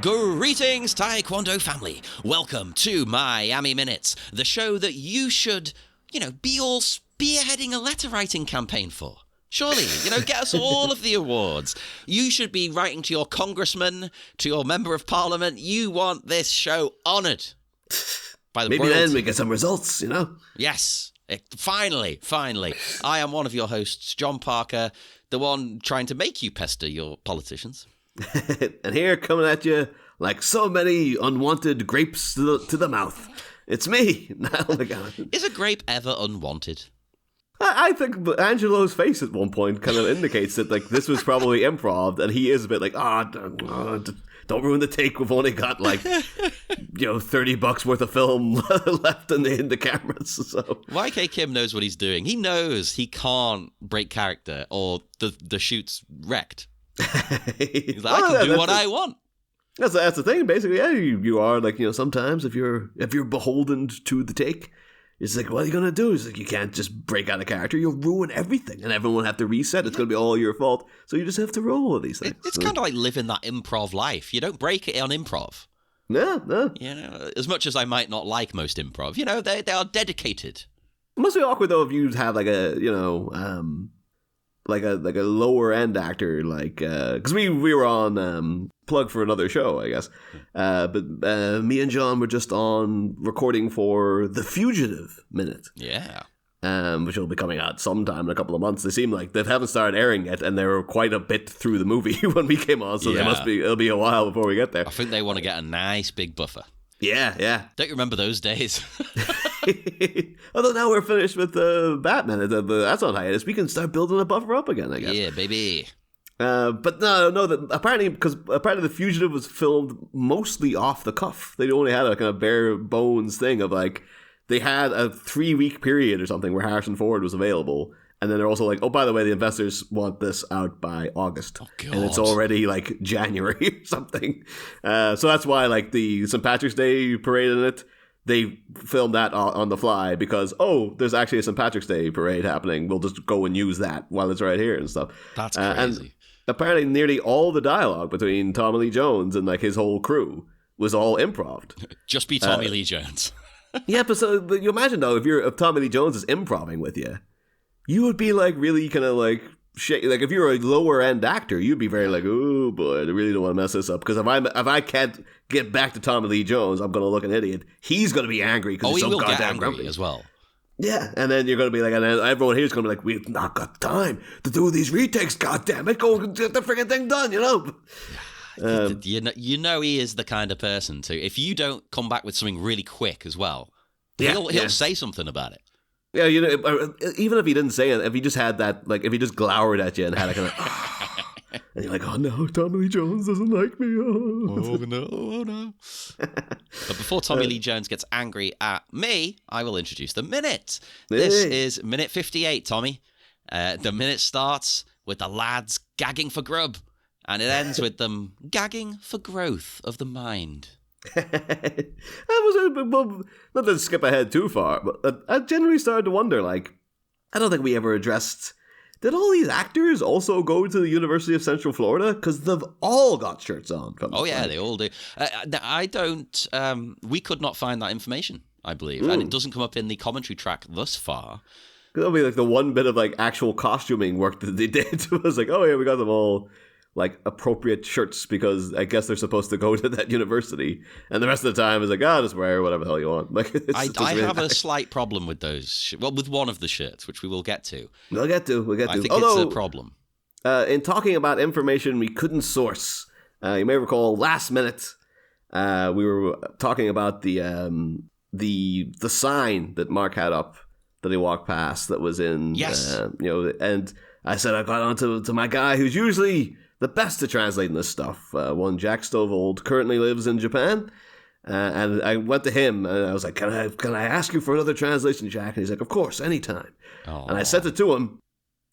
Greetings, Taekwondo family. Welcome to Miami Minutes, the show that you should, be all spearheading a letter writing campaign for. Surely, get us all of the awards. You should be writing to your congressman, to your member of parliament. You want this show honoured by the Maybe royalty. then we get some results, Yes, finally. I am one of your hosts, John Parker, the one trying to make you pester your politicians. And here, coming at you like so many unwanted grapes to the mouth, it's me, Niall McGowan. Is a grape ever unwanted? I think Angelo's face at one point kind of indicates that this was probably improv, and he is a bit like, don't ruin the take. We've only got $30 worth of film left in the cameras. So YK Kim knows what he's doing. He knows he can't break character or the shoot's wrecked. He's like, I can do what I want. That's the thing, basically. Yeah, you are sometimes if you're beholden to the take, it's like, what are you gonna do? It's like, you can't just break out a character. You'll ruin everything, and everyone will have to reset. It's gonna be all your fault. So you just have to roll with these things. It's kind of like living that improv life. You don't break it on improv. No. As much as I might not like most improv, they are dedicated. It must be awkward though if you have like a lower end actor, because we were on plug for another show, I guess, but me and John were just on recording for The Fugitive Minute, which will be coming out sometime in a couple of months. They seem like they haven't started airing yet, and they were quite a bit through the movie when we came on, so it'll be a while before we get there. I think they want to get a nice big buffer. Yeah. Don't you remember those days? Although now we're finished with Batman, that's on hiatus. We can start building a buffer up again, I guess. Yeah, baby. But no, that apparently The Fugitive was filmed mostly off the cuff. They only had a kind of bare bones thing of they had a 3-week period or something where Harrison Ford was available. And then they're also like, oh, by the way, the investors want this out by August. Oh, God. And it's already January or something. So that's why the St. Patrick's Day parade in it, they filmed that on the fly because, there's actually a St. Patrick's Day parade happening. We'll just go and use that while it's right here and stuff. That's crazy. And apparently nearly all the dialogue between Tommy Lee Jones and his whole crew was all improv. Just be Tommy Lee Jones. Yeah, but you imagine though, if Tommy Lee Jones is improvising with you, you would be really kind of if you're a lower end actor, you'd be very oh boy, I really don't want to mess this up because if I can't get back to Tommy Lee Jones, I'm going to look an idiot. He's going to be angry because he's so goddamn grumpy as well. Yeah, and then you're going to be and then everyone here's going to be we've not got time to do these retakes. God damn it, go get the freaking thing done, He is the kind of person to, if you don't come back with something really quick as well, he'll say something about it. Yeah, even if he didn't say it, if he just had that, if he just glowered at you and had a kind of, and you're like, oh no, Tommy Lee Jones doesn't like me. Oh no. But before Tommy Lee Jones gets angry at me, I will introduce the minute. This is minute 58, Tommy. The minute starts with the lads gagging for grub, and it ends with them gagging for growth of the mind. Not to skip ahead too far, but I generally started to wonder, I don't think we ever addressed, did all these actors also go to the University of Central Florida? Because they've all got shirts on. Oh yeah, they all do. I don't, we could not find that information, I believe, and it doesn't come up in the commentary track thus far. That'll be the one bit of actual costuming work that they did. It was oh yeah, we got them all appropriate shirts because I guess they're supposed to go to that university, and the rest of the time is just wear whatever the hell you want. I have a slight problem with those. With one of the shirts, which we will get to. We'll get to. I think it's a problem. In talking about information we couldn't source, you may recall last minute we were talking about the sign that Mark had up that he walked past that was in and I said I got on to my guy who's usually the best at translating this stuff. One Jack Stovold currently lives in Japan. And I went to him and I was like, can I ask you for another translation, Jack? And he's like, of course, anytime. Oh. And I sent it to him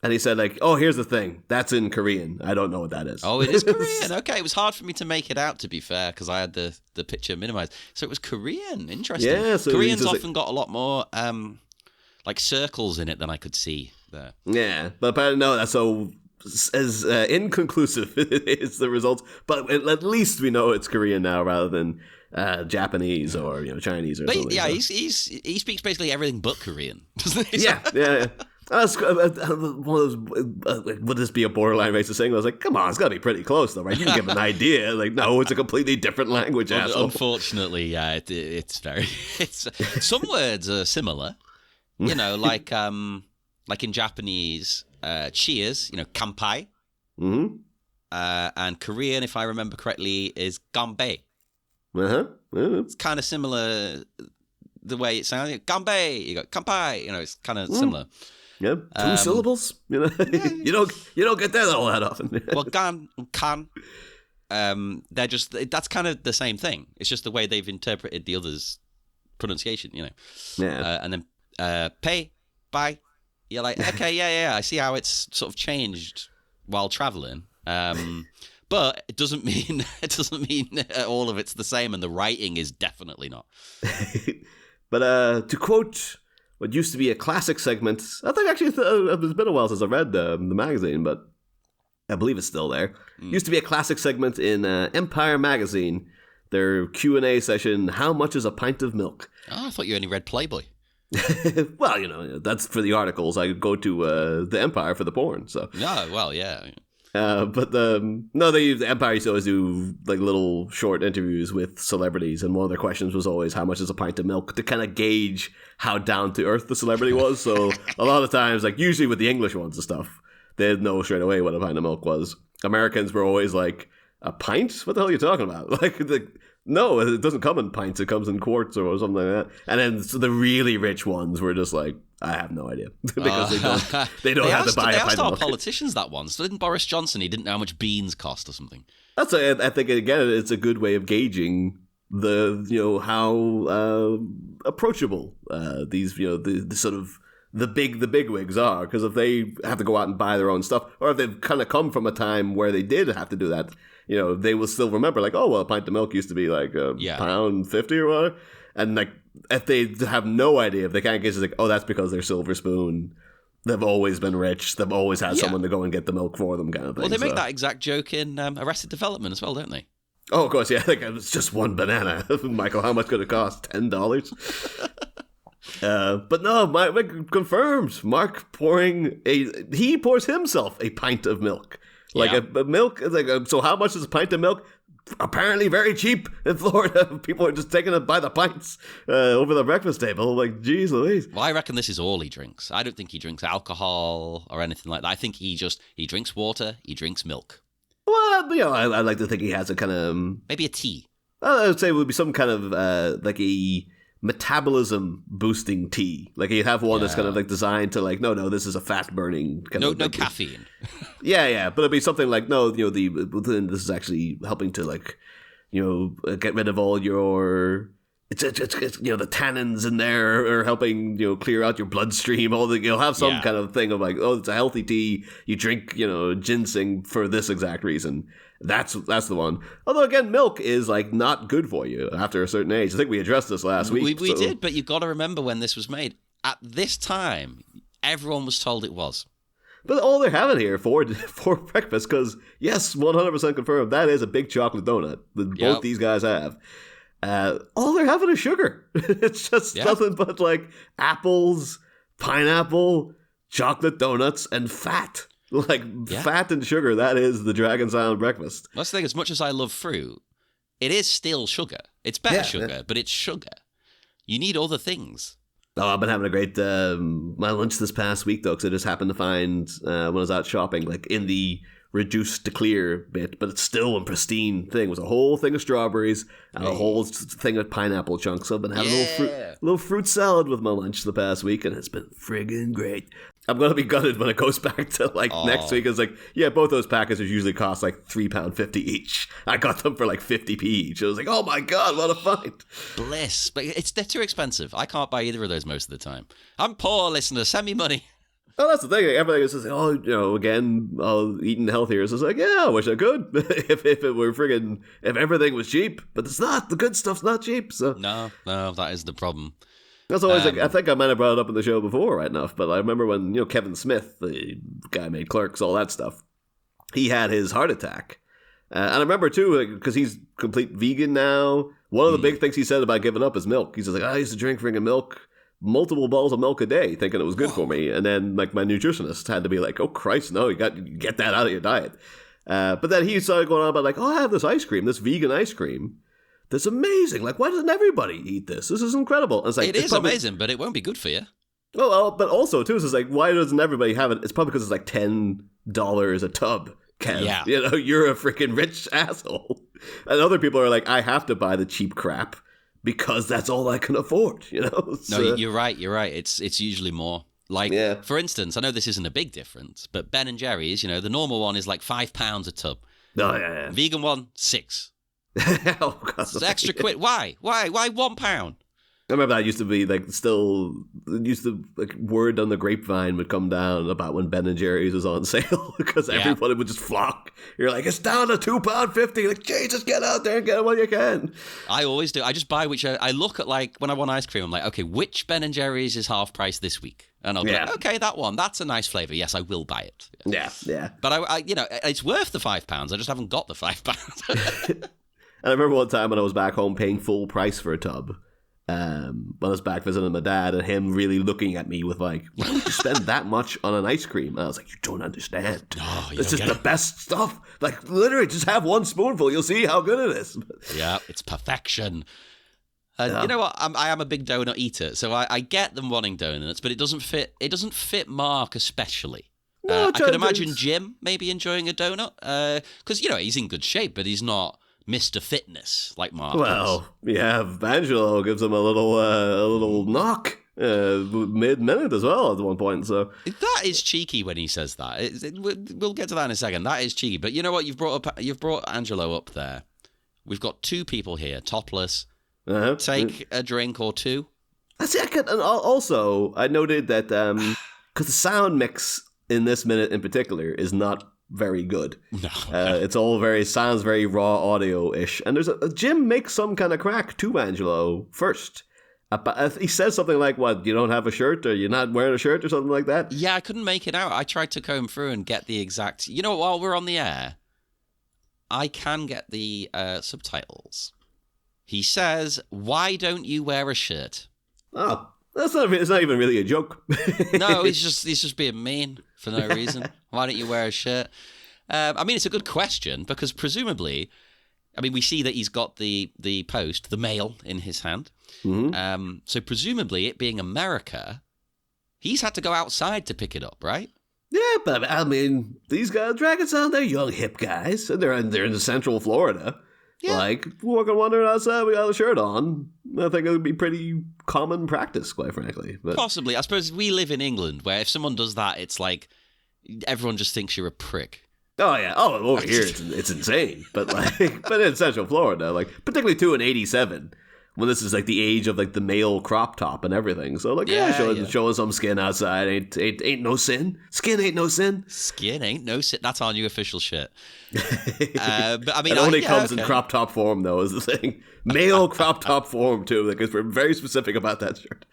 and he said here's the thing. That's in Korean. I don't know what that is. Oh, it is Korean. Okay. It was hard for me to make it out, to be fair, because I had the picture minimized. So it was Korean. Interesting. Yeah, so Korean's often got a lot more circles in it than I could see there. Yeah. But apparently, no, that's so as inconclusive is the results, but at least we know it's Korean now rather than Japanese or Chinese or something. Yeah, he speaks basically everything but Korean, doesn't he? Yeah. That's one of those, would this be a borderline racist thing? I was like, come on, it's got to be pretty close, though, right? You can give an idea. Like, no, it's a completely different language, asshole. Unfortunately, yeah, it's very... some words are similar, like in Japanese, cheers, kanpai. Mm-hmm. And Korean, if I remember correctly, is ganbei. Uh-huh. It's kind of similar, the way it sounds. Ganbei, you got kanpai, it's kind of similar. Yeah, two syllables. You don't get that all that often. Well, gan and kan, they're just that's kind of the same thing. It's just the way they've interpreted the other's pronunciation. Yeah. And then pay, bye. You're like, okay, yeah. I see how it's sort of changed while traveling. But it doesn't mean all of it's the same, and the writing is definitely not. But to quote what used to be a classic segment, I think actually it's been a while since I read the magazine, but I believe it's still there. Used to be a classic segment in Empire magazine, their Q&A session, How Much is a Pint of Milk? Oh, I thought you only read Playboy. Well, that's for the articles. I go to the Empire for the porn, so. No, well, yeah. But the Empire used to always do like little short interviews with celebrities, and one of their questions was always how much is a pint of milk, to kind of gauge how down to earth the celebrity was. So a lot of times, like usually with the English ones and stuff, they'd know straight away what a pint of milk was. Americans were always like, a pint? What the hell are you talking about? No, it doesn't come in pints. It comes in quarts or something like that. And then the really rich ones were just like, I have no idea. Because they don't have to buy a pint of milk. They asked our politicians that once. Didn't Boris Johnson, he didn't know how much beans cost or something. I think, again, it's a good way of gauging how approachable these, the sort of the big wigs are. Because if they have to go out and buy their own stuff, or if they've kind of come from a time where they did have to do that, they will still remember, like, oh, well, a pint of milk used to be like £1.50 or whatever. And, like, if they have no idea, if they can't guess, it's like, oh, that's because they're silver spoon. They've always been rich. They've always had someone to go and get the milk for them kind of thing. Well, they make that exact joke in Arrested Development as well, don't they? Oh, of course, yeah. Like, it's just one banana. Michael, how much could it cost? $10? But no, Mike confirms. Mark he pours himself a pint of milk. Like a milk, so how much is a pint of milk? Apparently very cheap in Florida. People are just taking it by the pints over the breakfast table. Like, geez Louise. Well, I reckon this is all he drinks. I don't think he drinks alcohol or anything like that. I think he drinks water, he drinks milk. Well, I like to think he has a kind of... Maybe a tea. I would say it would be some kind of like a metabolism boosting tea. Like he'd have one that's kind of like designed to like, no, this is a fat burning kind of... No caffeine. Yeah, but it'd be something like, no, this is actually helping to like, get rid of all your... It's the tannins in there are helping, clear out your bloodstream. You'll have some kind of thing of like, oh, it's a healthy tea. You drink, ginseng for this exact reason. That's the one. Although again, milk is like not good for you after a certain age. I think we addressed this last week. We did, but you got to remember when this was made. At this time, everyone was told it was. But all they're having here for breakfast, because yes, 100% confirmed, that is a big chocolate donut that both these guys have. All they're having is sugar. It's just nothing but like apples, pineapple, chocolate donuts, and fat. Fat and sugar, that is the Dragon's Island breakfast. Let's think, as much as I love fruit, it is still sugar. It's better sugar, but it's sugar. You need other things. Oh, I've been having a great my lunch this past week, though, because I just happened to find, when I was out shopping, like in the reduced to clear bit, but it's still a pristine thing. It was a whole thing of strawberries and a whole thing of pineapple chunks. So I've been having a little fruit salad with my lunch the past week, and it's been friggin' great. I'm going to be gutted when it goes back to next week. It's like, both those packages usually cost like £3.50 each. I got them for like 50p each. I was like, oh my God, what a find. Bliss. But they're too expensive. I can't buy either of those most of the time. I'm poor, listener. Send me money. Oh, that's the thing. Everything is just like, again, eating healthier. So it's like, I wish I could. if it were if everything was cheap. But it's not. The good stuff's not cheap. So No, that is the problem. That's always I think I might have brought it up in the show before, right enough. But I remember when, Kevin Smith, the guy made Clerks, all that stuff. he had his heart attack. And I remember, too, because he's complete vegan now, one of the big things he said about giving up is milk. He's just like, I used to drink freaking milk, multiple bowls of milk a day, thinking it was good for me. And then, like, my nutritionist had to be like, oh, Christ, no, you got to get that out of your diet. But then he started going on about, like, oh, I have this ice cream, this vegan ice cream. That's amazing. Like, why doesn't everybody eat this? This is incredible. And it's like, it is amazing, but it won't be good for you. Well, but also, too, it's like, why doesn't everybody have it? It's probably because it's like $10 a tub. Kev, yeah. You're a freaking rich asshole. And other people are like, I have to buy the cheap crap because that's all I can afford, So, no, you're right. It's usually more. Like, for instance, I know this isn't a big difference, but Ben and Jerry's, the normal one is like £5 a tub. Oh, yeah. Vegan one, £6. Oh, God. It's extra quid. Why £1? I remember that used to be like word on the grapevine would come down about when Ben and Jerry's was on sale because everybody would just flock. You're like, it's down to £2.50. Like, Jesus, get out there and get it while you can. I always do. I just buy I look at, like, when I want ice cream, I'm like, okay, which Ben and Jerry's is half price this week? And I'll be like, okay, that one, that's a nice flavor. Yes, I will buy it. Yeah. But I it's worth the £5. I just haven't got the £5. And I remember one time when I was back home paying full price for a tub. When I was back visiting my dad and him really looking at me with like, why would you spend that much on an ice cream? And I was like, you don't understand. This is the best stuff. Like, literally, just have one spoonful. You'll see how good it is. Yeah, it's perfection. You know what? I am a big donut eater, so I get them wanting donuts, but it doesn't fit. It doesn't fit Mark especially. I could imagine Jim maybe enjoying a donut because he's in good shape, but he's not Mr. Fitness like Mark. Well, Angelo gives him a little knock mid-minute as well at one point. So that is cheeky when he says that. We'll get to that in a second. That is cheeky. But you know what? You've brought Angelo up there. We've got two people here, topless. Take a drink or two. And also, I noted that because the sound mix in this minute in particular is not very good. No. It's all sounds very raw audio-ish. And there's Jim makes some kind of crack to Angelo first. He says something like, what, you don't have a shirt or you're not wearing a shirt or something like that? Yeah, I couldn't make it out. I tried to comb through and get the exact... while we're on the air, I can get the subtitles. He says, why don't you wear a shirt? Oh, it's not even really a joke. No, he's just being mean for no reason. Why don't you wear a shirt? It's a good question because presumably, we see that he's got the post, the mail in his hand. Mm-hmm. So presumably, it being America, he's had to go outside to pick it up, right? Yeah, but these guys, Dragon Sound, they're young, hip guys, and they're in the central Florida. Yeah. Like, walking wandering outside without a shirt on, I think it would be pretty common practice, quite frankly. But possibly. I suppose we live in England, where if someone does that, it's like, everyone just thinks you're a prick. Oh, yeah. Oh, over here, it's insane. But but in Central Florida, particularly too in 87, when this is the age of the male crop top and everything. So showing some skin outside ain't no sin. Skin ain't no sin. Skin ain't no sin. That's our new official shit. But it only comes in crop top form, though, is the thing. Male crop top form too, because we're very specific about that shirt.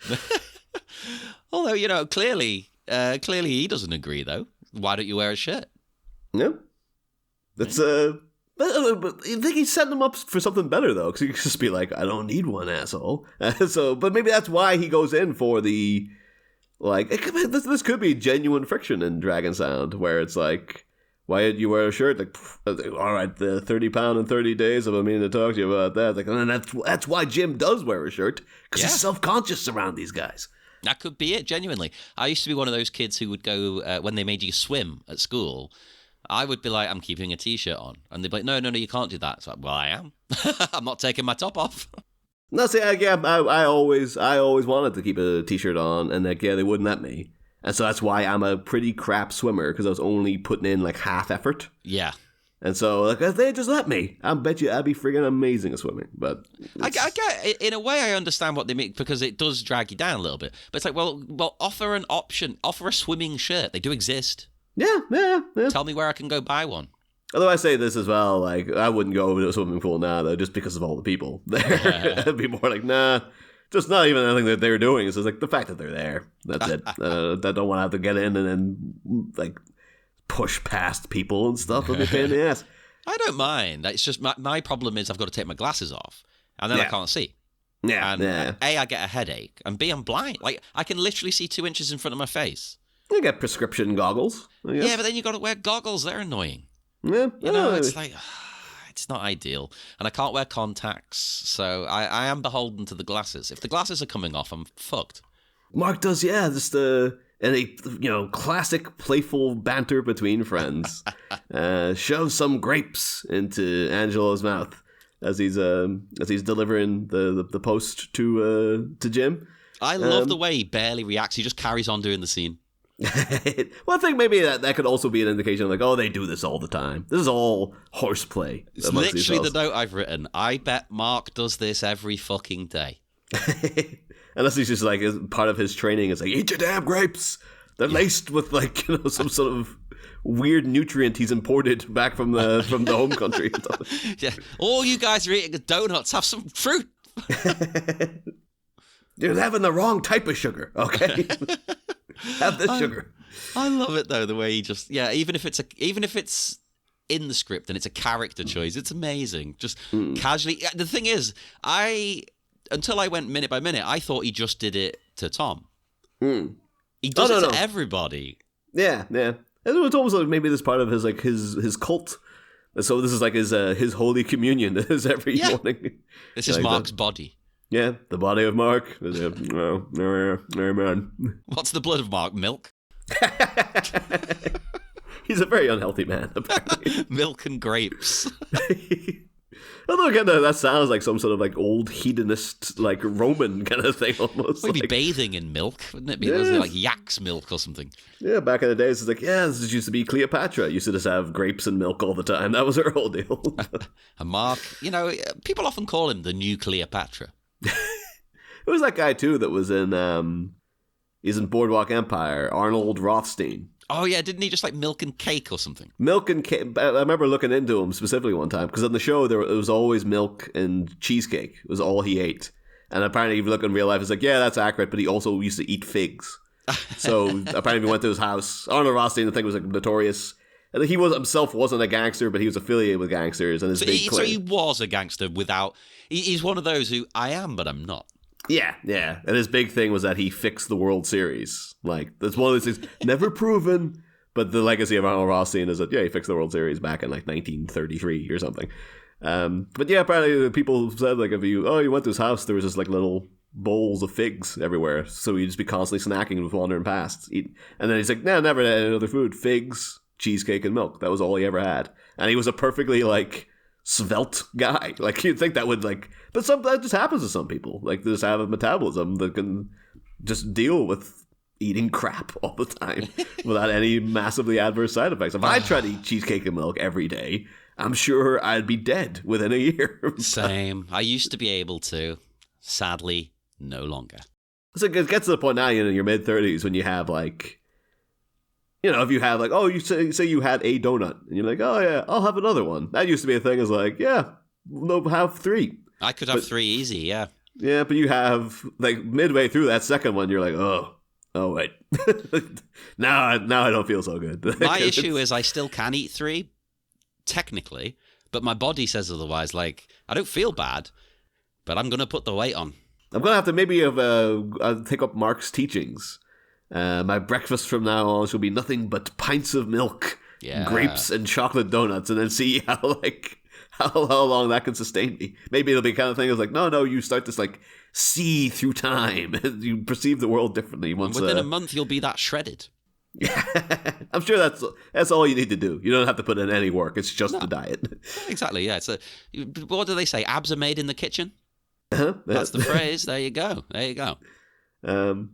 Although clearly he doesn't agree though. Why don't you wear a shirt? Yeah, that's But I think he's setting them up for something better, though, because he could just be like, I don't need one, asshole. But maybe that's why he goes in for the, this could be genuine friction in Dragon Sound, where it's like, why did you wear a shirt? All right, the 30 pound in 30 days, I've been meaning to talk to you about that. And that's why Jim does wear a shirt, because he's self-conscious around these guys. That could be it, genuinely. I used to be one of those kids who would go, when they made you swim at school, I would be like, I'm keeping a T-shirt on. And they'd be like, no, you can't do that. It's like, well, I am. I'm not taking my top off. No, see, I always wanted to keep a T-shirt on, and they wouldn't let me. And so that's why I'm a pretty crap swimmer, because I was only putting in half effort. Yeah. And so, if they just let me, I bet you I'd be friggin' amazing at swimming. But I get, in a way, I understand what they mean, because it does drag you down a little bit. But it's like, well, offer an option. Offer a swimming shirt. They do exist. Yeah. Tell me where I can go buy one. Although I say this as well, I wouldn't go over to a swimming pool now, though, just because of all the people there. I'd be more nah, just not even anything that they're doing. It's just the fact that they're there. That's it. I don't want to have to get in and then, push past people and stuff and be a pain in the ass. I don't mind. It's just my problem is I've got to take my glasses off, and then I can't see. Yeah, and A, I get a headache, and B, I'm blind. Like, I can literally see 2 inches in front of my face. You get prescription goggles. Yeah, but then you got to wear goggles. They're annoying. Yeah, you know, it's like it's not ideal, and I can't wear contacts, so I am beholden to the glasses. If the glasses are coming off, I'm fucked. Mark does, just in a classic playful banter between friends, shove some grapes into Angelo's mouth as he's delivering the post to Jim. I love the way he barely reacts. He just carries on doing the scene. Well, I think maybe that could also be an indication like, oh, they do this all the time. This is all horseplay. It's literally the note I've written. I bet Mark does this every fucking day. Unless he's just like, part of his training is like, eat your damn grapes. They're laced with like, some sort of weird nutrient he's imported back from the home country. Yeah, all you guys are eating donuts. Have some fruit. You're having the wrong type of sugar. Okay, have this sugar. I love it though, the way he just even if it's in the script and it's a character choice, it's amazing. Just casually. The thing is, until I went minute by minute, I thought he just did it to Tom. He does it to everybody. Yeah. It's almost like maybe this part of his cult. So this is like his holy communion is every morning. This is Mark's body. Yeah, the body of Mark. Amen. What's the blood of Mark? Milk? He's a very unhealthy man, apparently. Milk and grapes. Although again, that sounds like some sort of like old hedonist, like Roman kind of thing almost. We'd be bathing in milk, wouldn't it be? Like yak's milk or something. Yeah, back in the days, it's like, this used to be Cleopatra. Used to just have grapes and milk all the time. That was her whole deal. And Mark, people often call him the new Cleopatra. Who was that guy too that was in he's in Boardwalk Empire, Arnold Rothstein. Oh yeah, didn't he just like milk and cake or something? Milk and cake. I remember looking into him specifically one time because on the show it was always milk and cheesecake. It was all he ate. And apparently if you look in real life, it's like, yeah, that's accurate, but he also used to eat figs. So apparently we went to his house. Arnold Rothstein, I think, was like notorious. And he himself wasn't a gangster, but he was affiliated with gangsters. And so he was a gangster without... He's one of those who, I am, but I'm not. Yeah. And his big thing was that he fixed the World Series. Like, that's one of those things, never proven, but the legacy of Arnold Rothstein is that, he fixed the World Series back in, like, 1933 or something. But yeah, apparently people said, like, if you went to his house, there was just, like, little bowls of figs everywhere. So he'd just be constantly snacking with wandering past. And then he's like, no, never had any other food. Figs, cheesecake, and milk. That was all he ever had. And he was a perfectly, like... svelte guy. Like, you'd think that would, like... But that just happens to some people. Like, they just have a metabolism that can just deal with eating crap all the time without any massively adverse side effects. If I tried to eat cheesecake and milk every day, I'm sure I'd be dead within a year. Same. I used to be able to. Sadly, no longer. So it gets to the point now, in your mid-30s when you have, like... if you have, like, you say you had a donut, and you're like, oh, yeah, I'll have another one. That used to be a thing, is like, have 3. I could have 3 easy, yeah. Yeah, but you have, like, midway through that second one, you're like, oh, wait. now I don't feel so good. My issue is I still can eat 3, technically, but my body says otherwise. Like, I don't feel bad, but I'm going to put the weight on. I'm going to have to maybe take up Mark's teachings. My breakfast from now on shall be nothing but pints of milk, grapes, and chocolate donuts, and then see how long that can sustain me. Maybe it'll be the kind of thing that's like, no, you start this like see through time. You perceive the world differently. Within a month, you'll be that shredded. Yeah, I'm sure that's all you need to do. You don't have to put in any work. It's just the diet. Exactly. Yeah. What do they say? Abs are made in the kitchen. That's the phrase. There you go. I'm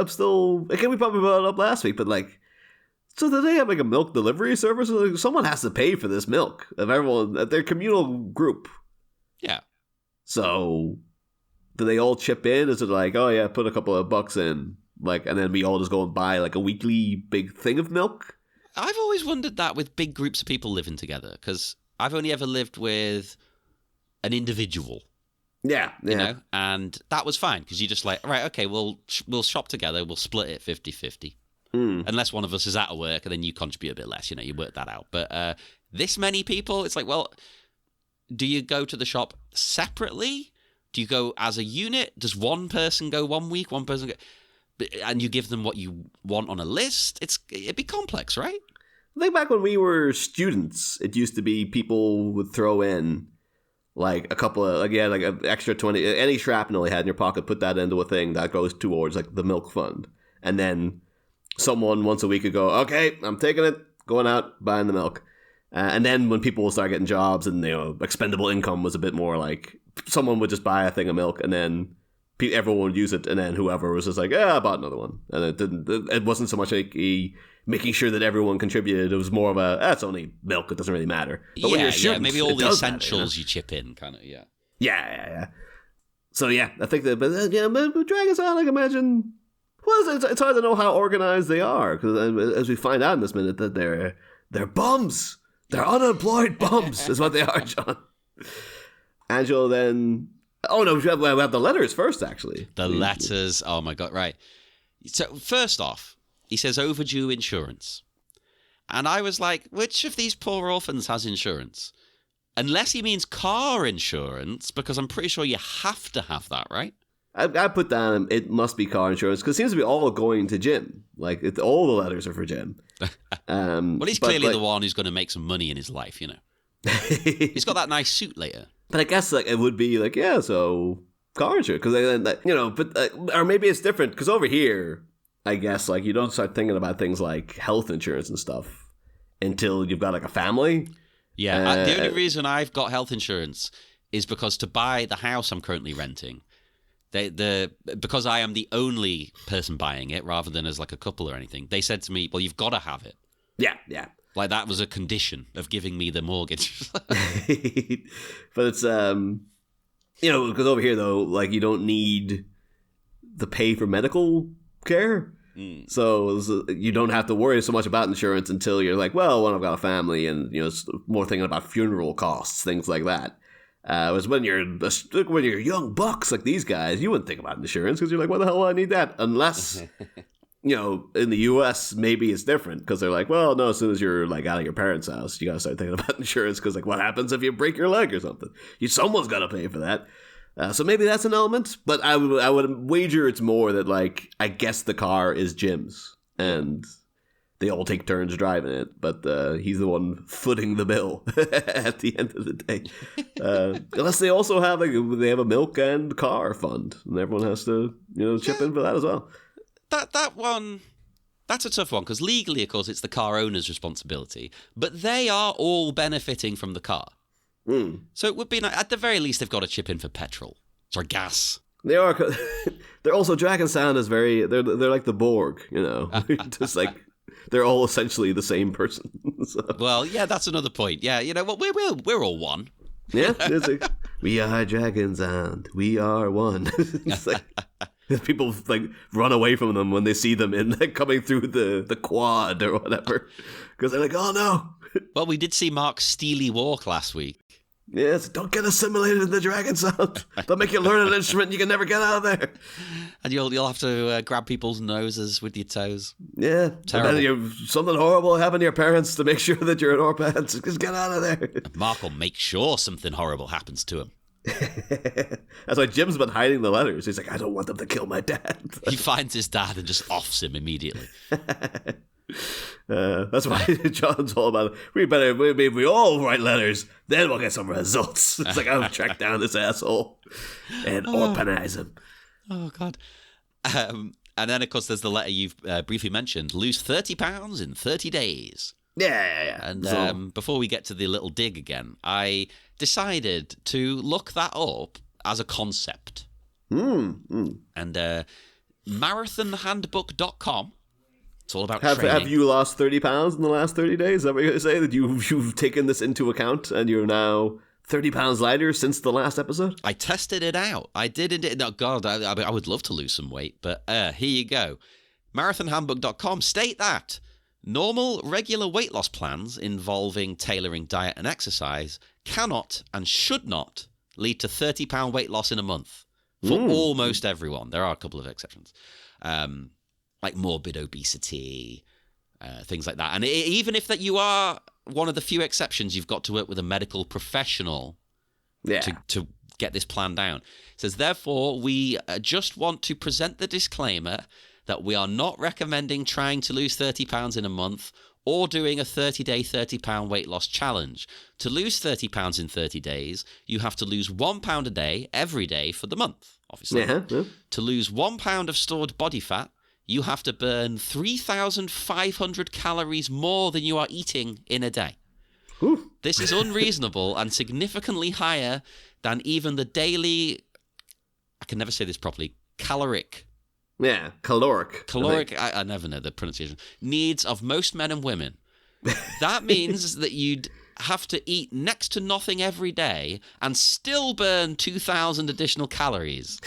still... Again, we probably brought it up last week, but like... So do they have like a milk delivery service? Like, someone has to pay for this milk of everyone at their communal group. Yeah. So do they all chip in? Is it like, put a couple of bucks in, like, and then we all just go and buy like a weekly big thing of milk? I've always wondered that with big groups of people living together, because I've only ever lived with an individual. Yeah. And that was fine, because you're just like, right, okay, we'll shop together, we'll split it 50-50. Unless one of us is out of work, and then you contribute a bit less. You work that out. But this many people, it's like, well, do you go to the shop separately? Do you go as a unit? Does one person go 1 week, one person go... And you give them what you want on a list? It'd be complex, right? I think back when we were students, it used to be people would throw in like a couple of, like an extra 20, any shrapnel you had in your pocket, put that into a thing that goes towards like the milk fund. And then someone once a week would go, okay, I'm taking it, going out, buying the milk. And then when people would start getting jobs and, expendable income was a bit more like, someone would just buy a thing of milk and then everyone would use it, and then whoever was just like, I bought another one. And it wasn't so much like making sure that everyone contributed. It was more of it's only milk, it doesn't really matter. But when you're shooting, maybe all the essentials you chip in, kind of, Yeah. So yeah, I think that, but Dragon's on, I can imagine, well, it's hard to know how organized they are, because as we find out in this minute, that they're bums. They're unemployed bums, is what they are, John. Angelo then... Oh, no, we have the letters first, actually. The letters. Oh, my God. Right. So, first off, he says overdue insurance. And I was like, which of these poor orphans has insurance? Unless he means car insurance, because I'm pretty sure you have to have that, right? I put down, it must be car insurance, because it seems to be all going to Jim. Like, all the letters are for Jim. Well, he's clearly the one who's going to make some money in his life, He's got that nice suit later. But I guess it would be like, so car insurance, because or maybe it's different because over here, I guess you don't start thinking about things like health insurance and stuff until you've got a family. Yeah, the only reason I've got health insurance is because to buy the house I'm currently renting, because I am the only person buying it rather than as a couple or anything. They said to me, "Well, you've got to have it." Yeah. Like that was a condition of giving me the mortgage. But it's, because over here, though, you don't need the pay for medical care. So you don't have to worry so much about insurance until you're like, well, when I've got a family and, it's more thinking about funeral costs, things like that. Whereas when you're young bucks like these guys, you wouldn't think about insurance because you're like, why the hell do I need that? Unless... in the U.S., maybe it's different because they're like, well, no, as soon as you're out of your parents' house, you got to start thinking about insurance because what happens if you break your leg or something? Someone's got to pay for that. So maybe that's an element, but I would wager it's more that I guess the car is Jim's and they all take turns driving it, but he's the one footing the bill at the end of the day. Unless they also have they have a milk and car fund, and everyone has to chip in for that as well. That one, that's a tough one, because legally, of course, it's the car owner's responsibility, but they are all benefiting from the car. So it would be, at the very least, they've got to chip in for petrol. Sorry, gas. They are, they're also, Dragon Sound is they're like the Borg, just they're all essentially the same person. So. Well, yeah, that's another point. Yeah, we're all one. Yeah, we are Dragon Sound, we are one. It's people run away from them when they see them coming through the quad or whatever, because they're like, oh no. Well, we did see Mark's steely walk last week. Yes, don't get assimilated in the Dragon Sound. They'll make you learn an instrument you can never get out of there. And you'll have to grab people's noses with your toes. Yeah. Terrible. And then something horrible will happen to your parents to make sure that you're in our pants. Just get out of there. Mark will make sure something horrible happens to him. That's why Jim's been hiding the letters. He's like, I don't want them to kill my dad. He finds his dad and just offs him immediately. That's why John's all about it. We all write letters, then we'll get some results. It's like, I'll track down this asshole and orphanize him. Oh, God. And then, of course, there's the letter you've briefly mentioned. Lose 30 pounds in 30 days. Yeah. And before we get to the little dig again, I decided to look that up as a concept. And marathonhandbook.com. It's all about training. Have you lost 30 pounds in the last 30 days? Is that what you're going to say? That you've taken this into account and you're now 30 pounds lighter since the last episode? I tested it out. I did it. No, God, I would love to lose some weight, but here you go. Marathonhandbook.com state that normal, regular weight loss plans involving tailoring diet and exercise cannot and should not lead to 30-pound weight loss in a month for almost everyone. There are a couple of exceptions. like morbid obesity, things like that. And even if that you are one of the few exceptions, you've got to work with a medical professional to get this plan down. It says, therefore, we just want to present the disclaimer that we are not recommending trying to lose 30 pounds in a month or doing a 30-day 30-pound weight loss challenge. To lose 30 pounds in 30 days, you have to lose 1 pound a day every day for the month, obviously. Yeah. To lose 1 pound of stored body fat, you have to burn 3,500 calories more than you are eating in a day. Ooh. This is unreasonable and significantly higher than even the daily, I can never say this properly, caloric. Yeah, caloric. I never know the pronunciation. Needs of most men and women. That means that you'd have to eat next to nothing every day and still burn 2,000 additional calories,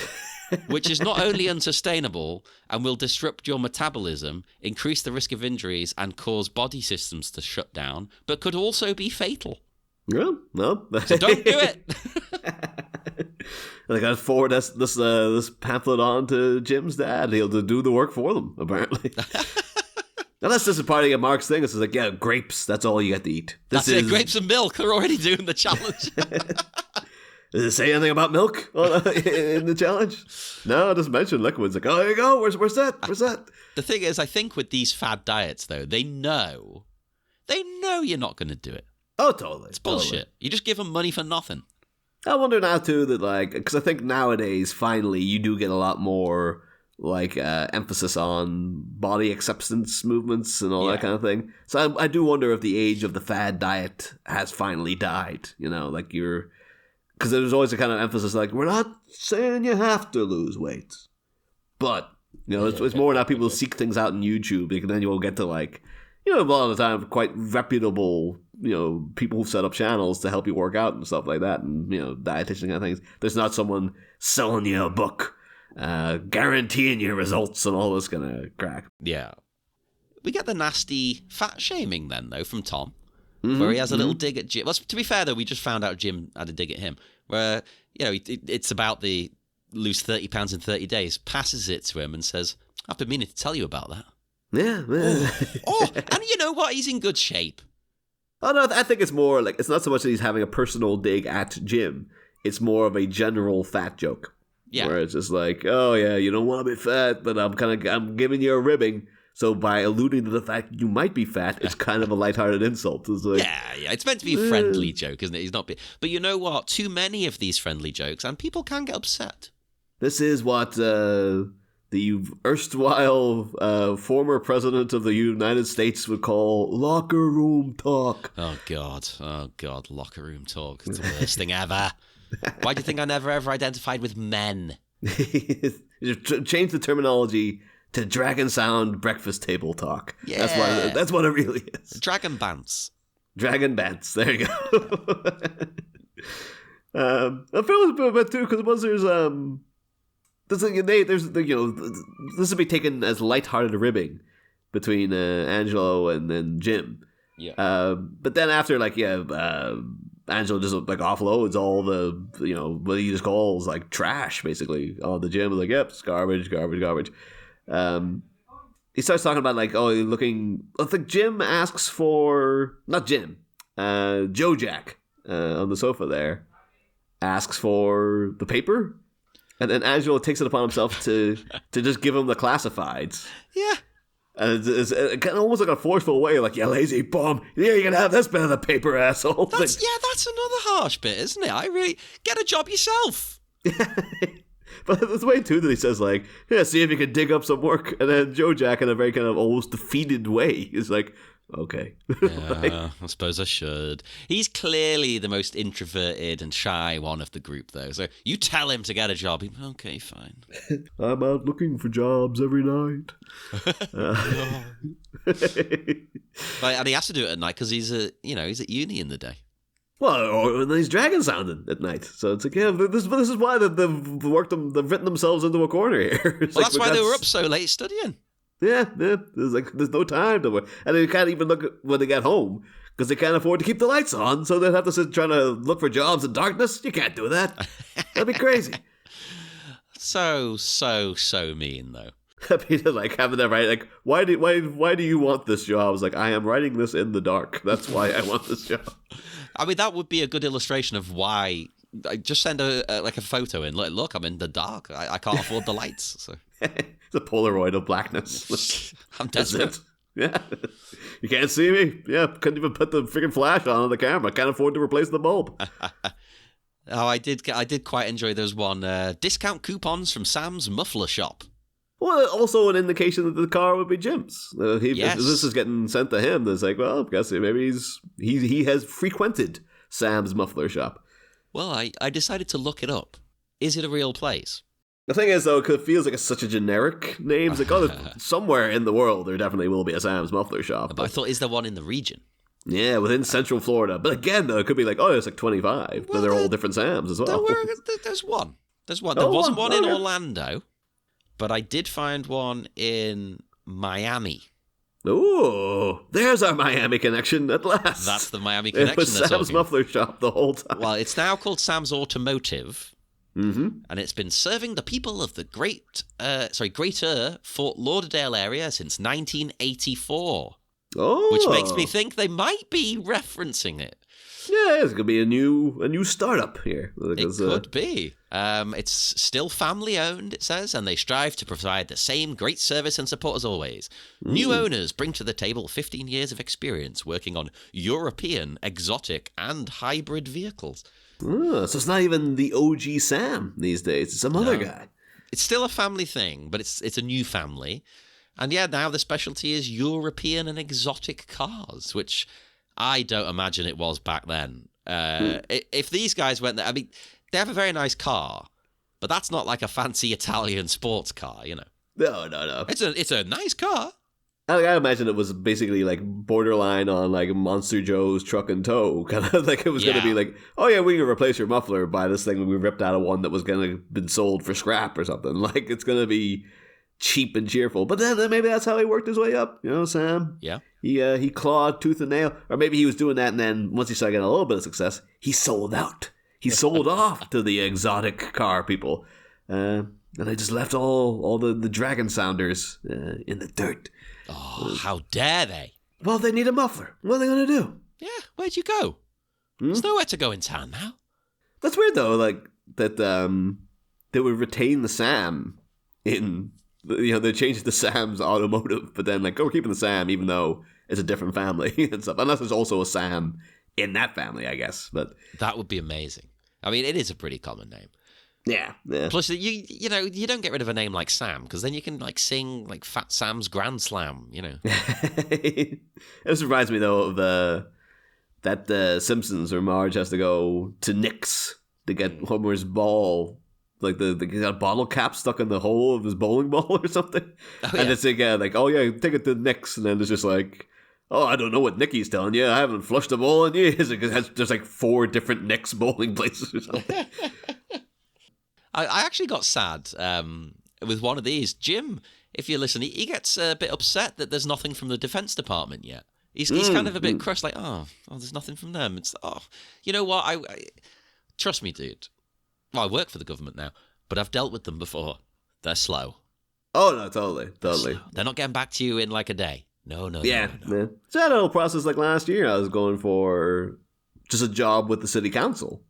which is not only unsustainable and will disrupt your metabolism, increase the risk of injuries, and cause body systems to shut down, but could also be fatal. No. So don't do it. They got to forward this pamphlet on to Jim's dad. He'll do the work for them, apparently. Unless this is part of Mark's thing. It's like, yeah, grapes, that's all you get to eat. That's it, grapes and milk. They're already doing the challenge. Does it say anything about milk in the challenge? No, it doesn't mention liquids. Like, oh, there you go. Where's that? Where's that? The thing is, I think with ththese fad diets, though, they know you're not going to do it. Oh, totally. It's bullshit. Totally. You just give them money for nothing. I wonder now, too, that, like, because I think nowadays, finally, you do get a lot more, like, emphasis on body acceptance movements and all that kind of thing. So I do wonder if the age of the fad diet has finally died, you know, like because there's always a kind of emphasis, like, we're not saying you have to lose weight. But, you know, it's more now people seek things out on YouTube, and then you'll get to, like, you know, a lot of the time, quite reputable, you know, people who've set up channels to help you work out and stuff like that, and, you know, dietitian kind of things. There's not someone selling you a book, guaranteeing you results and all this kind of crack. Yeah. We get the nasty fat shaming then, though, from Tom, where he has a little dig at Jim. Well, to be fair, though, we just found out Jim had a dig at him, where, you know, it's about the lose 30 pounds in 30 days, passes it to him and says, I've been meaning to tell you about that. Yeah. And you know what? He's in good shape. Oh, no, I think it's more like, it's not so much that he's having a personal dig at Jim. It's more of a general fat joke. Yeah. Where it's just like, oh, yeah, you don't want to be fat, but I'm giving you a ribbing. So by alluding to the fact you might be fat, it's kind of a lighthearted insult. It's like, yeah. It's meant to be a friendly joke, isn't it? He's not. But you know what? Too many of these friendly jokes, and people can get upset. This is what the erstwhile former president of the United States would call locker room talk. Oh, God, locker room talk. It's the worst thing ever. Why do you think I never ever identified with men? Change the terminology to Dragon Sound breakfast table talk. Yeah. That's what it really is. Dragon Bants. Dragon Bants. There you go. I feel a bit too, because there's you know, this would be taken as lighthearted ribbing between Angelo and then Jim. Yeah. But then after, like, Angelo just like offloads all the, you know, what he just calls like trash basically on the Jim. Like, yep, it's garbage. He starts talking about, like, I think Jim asks for, not Jim, Joe Jack on the sofa there asks for the paper. And then Angelo takes it upon himself to just give him the classifieds. Yeah. And it's kind of almost like a forceful way, like, you lazy bum. Yeah, you can have this bit of the paper, asshole. That's another harsh bit, isn't it? Get a job yourself. But there's the way, too, that he says, like, yeah, see if you can dig up some work. And then Joe Jack, in a very kind of almost defeated way, is like, okay. I suppose I should. He's clearly the most introverted and shy one of the group, though. So you tell him to get a job. Okay, fine. I'm out looking for jobs every night. And he has to do it at night because he's at uni in the day. Well, or he's dragon sounding at night. So it's like, yeah, this is why they've written themselves into a corner here. Well, that's why they were up so late studying. Yeah. There's no time to work. And they can't even look when they get home because they can't afford to keep the lights on. So they'll have to sit trying to look for jobs in darkness. You can't do that. That'd be crazy. So mean, though. Peter, like, having to write, like, why do you want this job? I was like, I am writing this in the dark. That's why I want this job. I mean, that would be a good illustration of why. Just send a photo in. Look, I'm in the dark. I can't afford the lights. So. It's a Polaroid of blackness. I'm desperate. Yeah. You can't see me. Yeah, couldn't even put the freaking flash on the camera. Can't afford to replace the bulb. Oh, I did quite enjoy those one. Discount coupons from Sam's Muffler Shop. Well, also an indication that the car would be Jim's. Yes. If this is getting sent to him, it's like, well, I guess maybe he has frequented Sam's Muffler Shop. Well, I decided to look it up. Is it a real place? The thing is, though, it feels like it's such a generic name. It's like, oh, somewhere in the world there definitely will be a Sam's Muffler Shop. But I thought, is there one in the region? Yeah, within Central Florida. But again, though, it could be like, oh, there's like 25. But they're all different Sams as well. There's one. There wasn't one in Orlando, but I did find one in Miami. Ooh, there's our Miami connection at last. That's the Miami connection. It was Sam's Muffler Shop the whole time. Well, it's now called Sam's Automotive, and it's been serving the people of the greater Fort Lauderdale area since 1984. Oh, which makes me think they might be referencing it. Yeah, it's gonna be a new startup here. Because, it could be. It's still family owned, it says, and they strive to provide the same great service and support as always. New owners bring to the table 15 years of experience working on European, exotic, and hybrid vehicles. So it's not even the OG Sam these days. It's some other guy. It's still a family thing, but it's a new family. And yeah, now the specialty is European and exotic cars, which I don't imagine it was back then. If these guys went there, I mean, they have a very nice car, but that's not like a fancy Italian sports car, you know. No. It's a nice car. I imagine it was basically like borderline on like Monster Joe's Truck and Tow, kind of like it was going to be like, oh yeah, we can replace your muffler by this thing we ripped out of one that was going to been sold for scrap or something. Like it's going to be cheap and cheerful, but then maybe that's how he worked his way up, you know, Sam. Yeah. He clawed tooth and nail, or maybe he was doing that, and then once he started getting a little bit of success, he sold out. He sold off to the exotic car people, and they just left all the dragon sounders in the dirt. Oh, how dare they? Well, they need a muffler. What are they gonna do? Yeah, where'd you go? There's nowhere to go in town now. That's weird though, like that they would retain the Sam in. You know, they changed the Sam's Automotive, but then, like, we're keeping the Sam, even though it's a different family and stuff. Unless there's also a Sam in that family, I guess. But that would be amazing. I mean, it is a pretty common name. Yeah. Plus, you know, you don't get rid of a name like Sam, because then you can, like, sing, like, Fat Sam's Grand Slam, you know. This reminds me, though, of that Simpsons where Marge has to go to Nick's to get Homer's ball. Like he got a bottle cap stuck in the hole of his bowling ball or something. Oh, yeah. And it's like, oh yeah, take it to Nick's. And then it's just like, oh, I don't know what Nicky's telling you. I haven't flushed a ball in years. There's like 4 different Nick's bowling places or something. I actually got sad with one of these. Jim, if you listen, he gets a bit upset that there's nothing from the Defense Department yet. He's kind of a bit crushed, like, oh, there's nothing from them. It's, you know what? I trust me, dude. Well, I work for the government now, but I've dealt with them before. They're slow. Oh, no, totally. They're not getting back to you in like a day. No. Yeah. So I had a whole process like last year. I was going for just a job with the city council.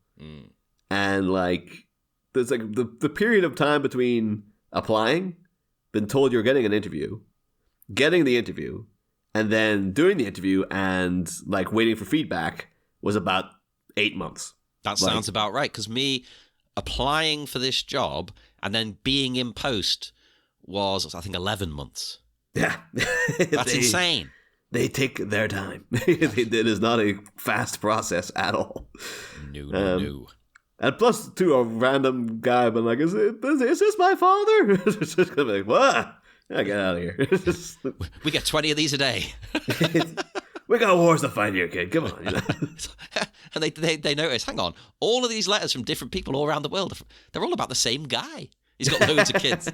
And like, there's like the period of time between applying, been told you're getting an interview, getting the interview, and then doing the interview and like waiting for feedback was about 8 months. That sounds about right. Because me applying for this job and then being in post was, I think, 11 months. Yeah. That's insane. They take their time. It is not a fast process at all. No. And plus, to a random guy been like, is this my father? It's just going to be like, what? Yeah, get out of here. We get 20 of these a day. We got wars to fight here, kid. Come on. You know? And they notice, hang on, all of these letters from different people all around the world, they're all about the same guy. He's got loads of kids.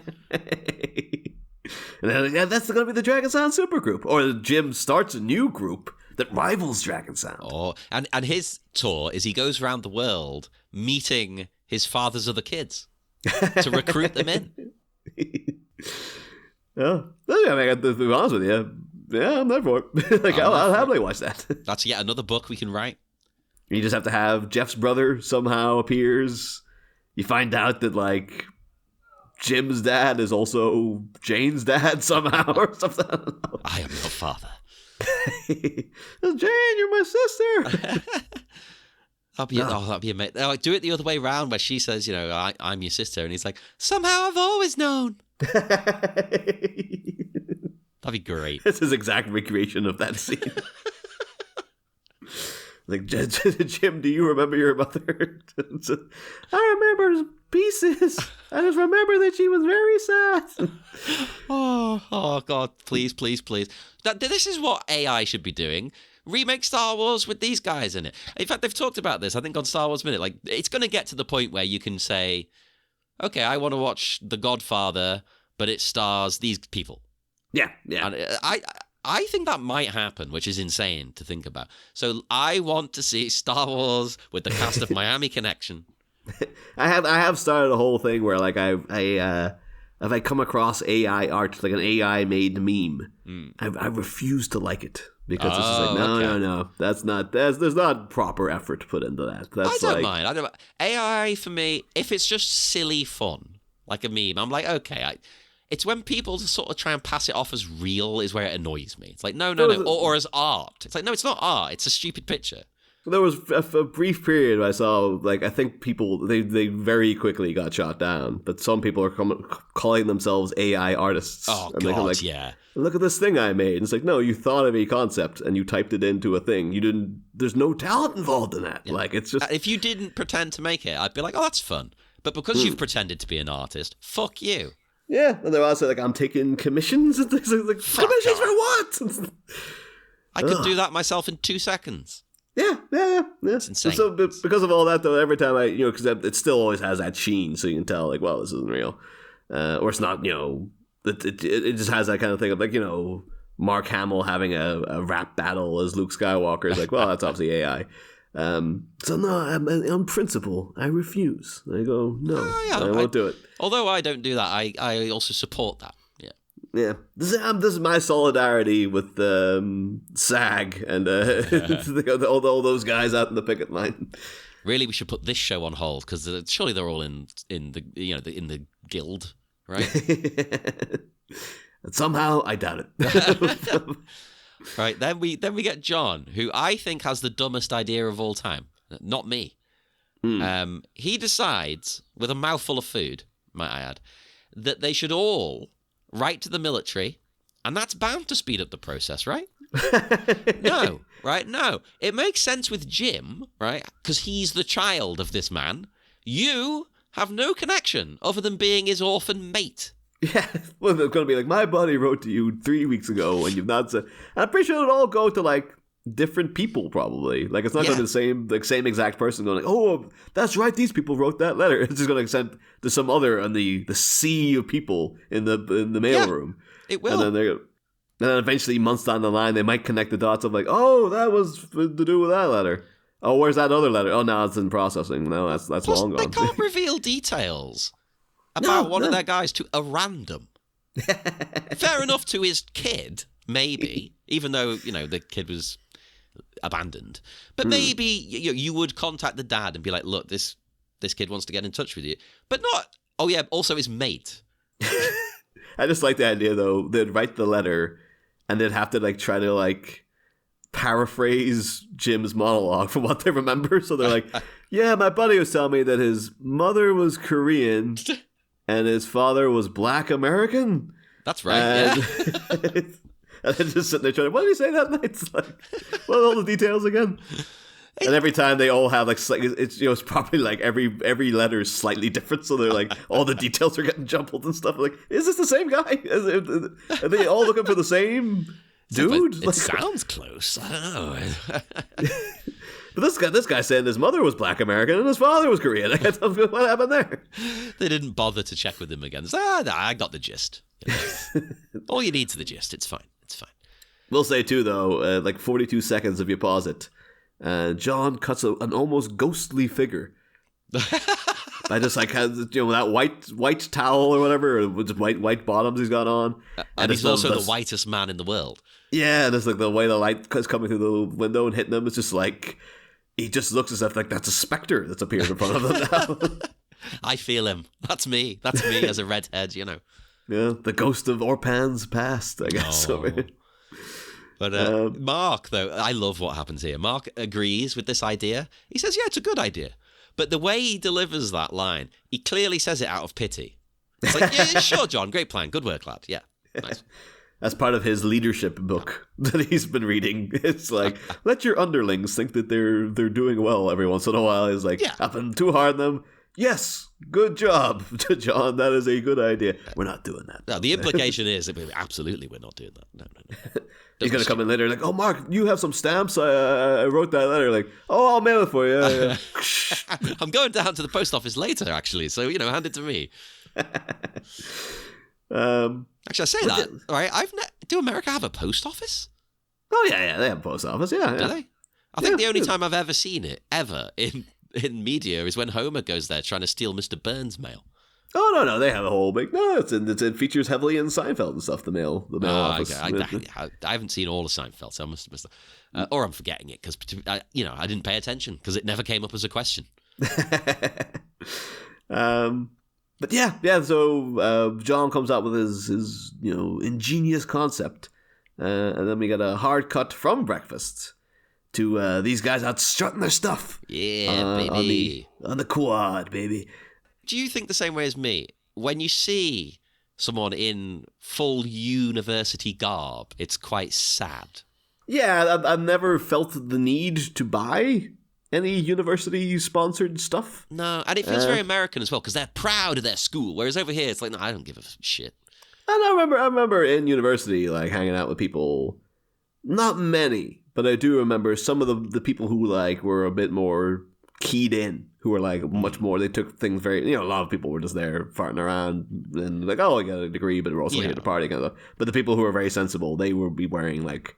And then, that's going to be the Dragon Sound supergroup. Or Jim starts a new group that rivals Dragon Sound. Oh, and his tour is he goes around the world meeting his fathers of the kids to recruit them in. Yeah. I mean, to be honest with you, yeah, I'm there for it. Like, I'll happily watch that. That's yet another book we can write. You just have to have Jeff's brother somehow appears. You find out that, like, Jim's dad is also Jane's dad somehow or something. I am your father. Jane, you're my sister. That'd be amazing. Like, do it the other way around, where she says, you know, I'm your sister, and he's like, somehow I've always known. That'd be great. That's his exact recreation of that scene. Like, Jim, do you remember your mother? I remember pieces. I just remember that she was very sad. Oh God, please. This is what AI should be doing. Remake Star Wars with these guys in it. In fact, they've talked about this, I think, on Star Wars Minute. Like, it's going to get to the point where you can say, okay, I want to watch The Godfather, but it stars these people. Yeah. And I think that might happen, which is insane to think about. So I want to see Star Wars with the cast of Miami Connection. I have started a whole thing where, like, if I come across AI art, like an AI made meme, I refuse to like it because it's just like no, there's not proper effort put into that. That's I don't mind. AI for me, if it's just silly fun, like a meme, I'm like, okay. It's when people sort of try and pass it off as real is where it annoys me. It's like, no. Or as art. It's like, no, it's not art. It's a stupid picture. There was a brief period I saw, like, I think people, they very quickly got shot down, but some people are calling themselves AI artists. Oh, and God, like, yeah. Look at this thing I made. And it's like, no, you thought of a concept and you typed it into a thing. You didn't, there's no talent involved in that. Yeah. Like, it's just... If you didn't pretend to make it, I'd be like, oh, that's fun. But because you've pretended to be an artist, fuck you. Yeah, and they're also like, I'm taking commissions and things like commissions for what? I could do that myself in 2 seconds. Yeah. It's insane. So because of all that, though, every time because it still always has that sheen, so you can tell, like, well, this isn't real, or it's not. It just has that kind of thing of, like, Mark Hamill having a rap battle as Luke Skywalker is like, well, that's obviously AI. So no, on principle, I refuse. I go, no, I won't do it. Although I don't do that, I also support that. Yeah. This is my solidarity with SAG and all those guys out in the picket line. Really, we should put this show on hold because surely they're all in the in the guild, right? And somehow I doubt it. Right, then we get John, who I think has the dumbest idea of all time. Not me. He decides, with a mouthful of food, might I add, that they should all write to the military, and that's bound to speed up the process, right? No, right? No. It makes sense with Jim, right? Because he's the child of this man. You have no connection other than being his orphan mate. Yeah, well, they're going to be like, my buddy wrote to you 3 weeks ago, and you've not said... And I'm pretty sure it'll all go to, like, different people, probably. Like, it's not going to be the same exact person going, like, oh, that's right, these people wrote that letter. It's just going to send to some other on the sea of people in the mailroom. It will. And then eventually, months down the line, they might connect the dots of, like, oh, that was to do with that letter. Oh, where's that other letter? Oh, no, it's in processing. No, that's Plus, long gone. They can't reveal details about one of their guys to a random. Fair enough to his kid, maybe, even though, the kid was abandoned. But maybe you would contact the dad and be like, look, this kid wants to get in touch with you. But not, oh yeah, also his mate. I just like the idea, though. They'd write the letter and they'd have to, like, try to, like, paraphrase Jim's monologue from what they remember. So they're like, yeah, my buddy was telling me that his mother was Korean and his father was Black American. That's right, And they're just sitting there trying to, what did he say that night? It's like, what are all the details again? And every time they all have, like, it's probably like every letter is slightly different. So they're like, all the details are getting jumbled and stuff. Like, is this the same guy? Are they all looking for the same dude? It sounds close. I don't know. But this guy said his mother was Black American and his father was Korean. What happened there? They didn't bother to check with him again. I got the gist. All you need's the gist. It's fine. We'll say, too, though, like 42 seconds if you pause it, John cuts an almost ghostly figure. I just like had that white towel or whatever, or just white bottoms he's got on, and he's also the whitest man in the world. Yeah, and it's like the way the light is coming through the window and hitting him. It's just like he just looks as if like that's a specter that's appeared in front of him now. I feel him. That's me. That's me as a redhead. Yeah, the ghost of Orpan's past, I guess. Oh. But Mark, though, I love what happens here. Mark agrees with this idea. He says, yeah, it's a good idea. But the way he delivers that line, he clearly says it out of pity. It's like, yeah, sure, John, great plan. Good work, lad. Yeah, nice. As part of his leadership book that he's been reading, it's like, let your underlings think that they're doing well every once in a while. He's like, I've been too hard on them. Yes, good job, John. That is a good idea. We're not doing that. No, the implication is that absolutely we're not doing that. No. He's going to come in later like, oh, Mark, you have some stamps? I wrote that letter. Like, oh, I'll mail it for you. Yeah. I'm going down to the post office later, actually. So, hand it to me. Actually, I say that, right? Do America have a post office? Oh, yeah, they have a post office, yeah. Do they? I think the only time I've ever seen it, ever, in media, is when Homer goes there trying to steal Mr. Burns' mail. Oh, no, they have a whole big... No, it features heavily in Seinfeld and stuff, the mail office. Okay. I haven't seen all of Seinfeld, so I must have missed it. Or I'm forgetting it, because, I didn't pay attention, because it never came up as a question. But yeah. So John comes out with his ingenious concept, and then we get a hard cut from breakfast to these guys out strutting their stuff. Yeah, baby, on the quad, baby. Do you think the same way as me? When you see someone in full university garb, it's quite sad. Yeah, I've never felt the need to buy any university-sponsored stuff. No, and it feels very American as well, because they're proud of their school, whereas over here, it's like, no, I don't give a shit. And I remember in university, like, hanging out with people, not many, but I do remember some of the people who, like, were a bit more keyed in, who were, like, much more, they took things very, a lot of people were just there farting around, and like, oh, I got a degree, but we're also here to party, kind of. But the people who were very sensible, they would be wearing, like,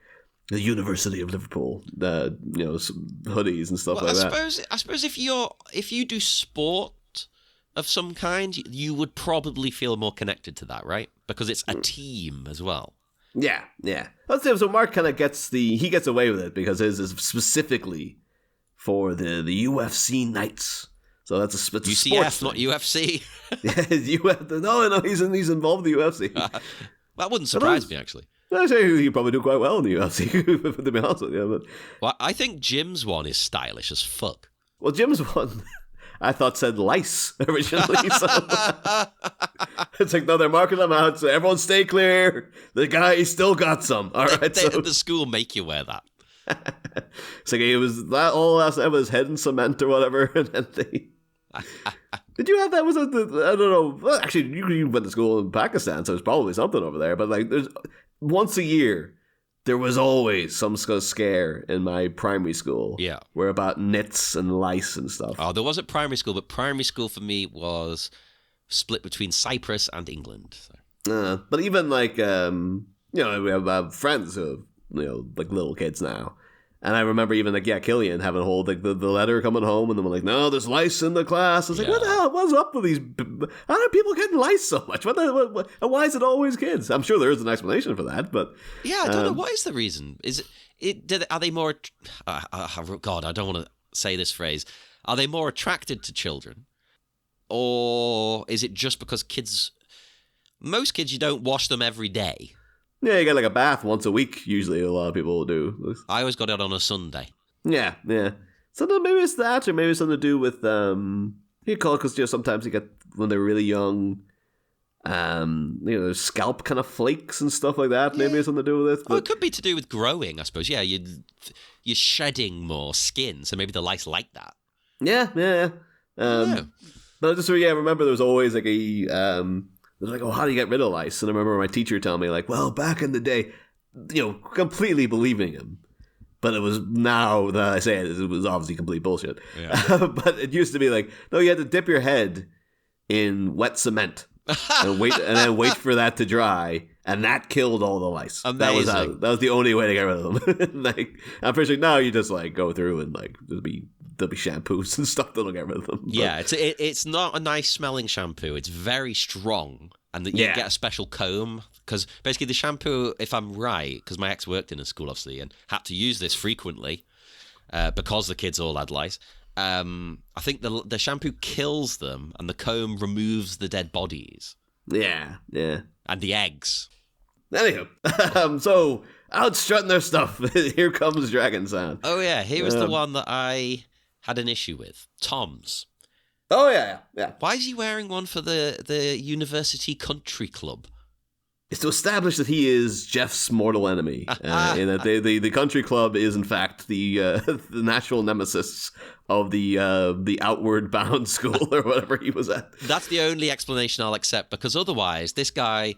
the University of Liverpool, hoodies and stuff like that. I suppose if you do sport of some kind, you would probably feel more connected to that, right? Because it's a team as well. Yeah. So Mark kind of gets away with it because his is specifically for the UFC nights. So that's a UCF, not UFC. No, he's involved in the UFC. That wouldn't surprise me, actually. I say you probably do quite well in the UFC, to be honest with you. But... Well, I think Jim's one is stylish as fuck. Well, Jim's one, I thought said lice originally. So it's like, no, they're marking them out, so everyone stay clear. The guy still got some. All right, so the school make you wear that. It's like it was that all last night was head and cement or whatever, and then they. Did you have that? Was it I don't know. Well, actually, you went to school in Pakistan, so it's probably something over there. But like, there's once a year, there was always some scare in my primary school. Yeah, where about nits and lice and stuff. Oh, there was at primary school, but primary school for me was split between Cyprus and England. So. But even like we have friends who like little kids now. And I remember even like Killian having a whole like the letter coming home, and then we're like, no, there's lice in the class. I was like, what the hell? What's up with these? How are people getting lice so much? What and why is it always kids? I'm sure there is an explanation for that, but I don't know. What is the reason? Is it? Are they more? God, I don't want to say this phrase. Are they more attracted to children, or is it just because most kids, you don't wash them every day? Yeah, you get like a bath once a week, usually a lot of people do. I always got it on a Sunday. Yeah. So maybe it's that, or maybe it's something to do with, you call it because sometimes you get, when they're really young, scalp kind of flakes and stuff like that. Maybe it's something to do with it. But... Well, it could be to do with growing, I suppose. Yeah, you're shedding more skin, so maybe the lice like that. Yeah. But I just remember there was always like a... It was like, oh, how do you get rid of lice? And I remember my teacher telling me, like, well, back in the day, completely believing him. But it was now that I say it was obviously complete bullshit. Yeah. But it used to be like, no, you had to dip your head in wet cement and then wait for that to dry, and that killed all the lice. That was the only way to get rid of them. Like, I'm pretty sure now you just like go through and like just be shampoos and stuff that'll get rid of them. Yeah, it's not a nice smelling shampoo. It's very strong, and that you get a special comb, because basically the shampoo, if I'm right, because my ex worked in a school obviously and had to use this frequently because the kids all had lice. I think the shampoo kills them, and the comb removes the dead bodies. Yeah. And the eggs. Anyhow, so out strutting their stuff. Here comes Dragon Sound. Oh yeah, here was the one that I had an issue with. Tom's. Oh yeah. Why is he wearing one for the University Country Club? It's to establish that he is Jeff's mortal enemy, and that the country club is in fact the natural nemesis of the outward bound school or whatever he was at. That's the only explanation I'll accept, because otherwise, this guy,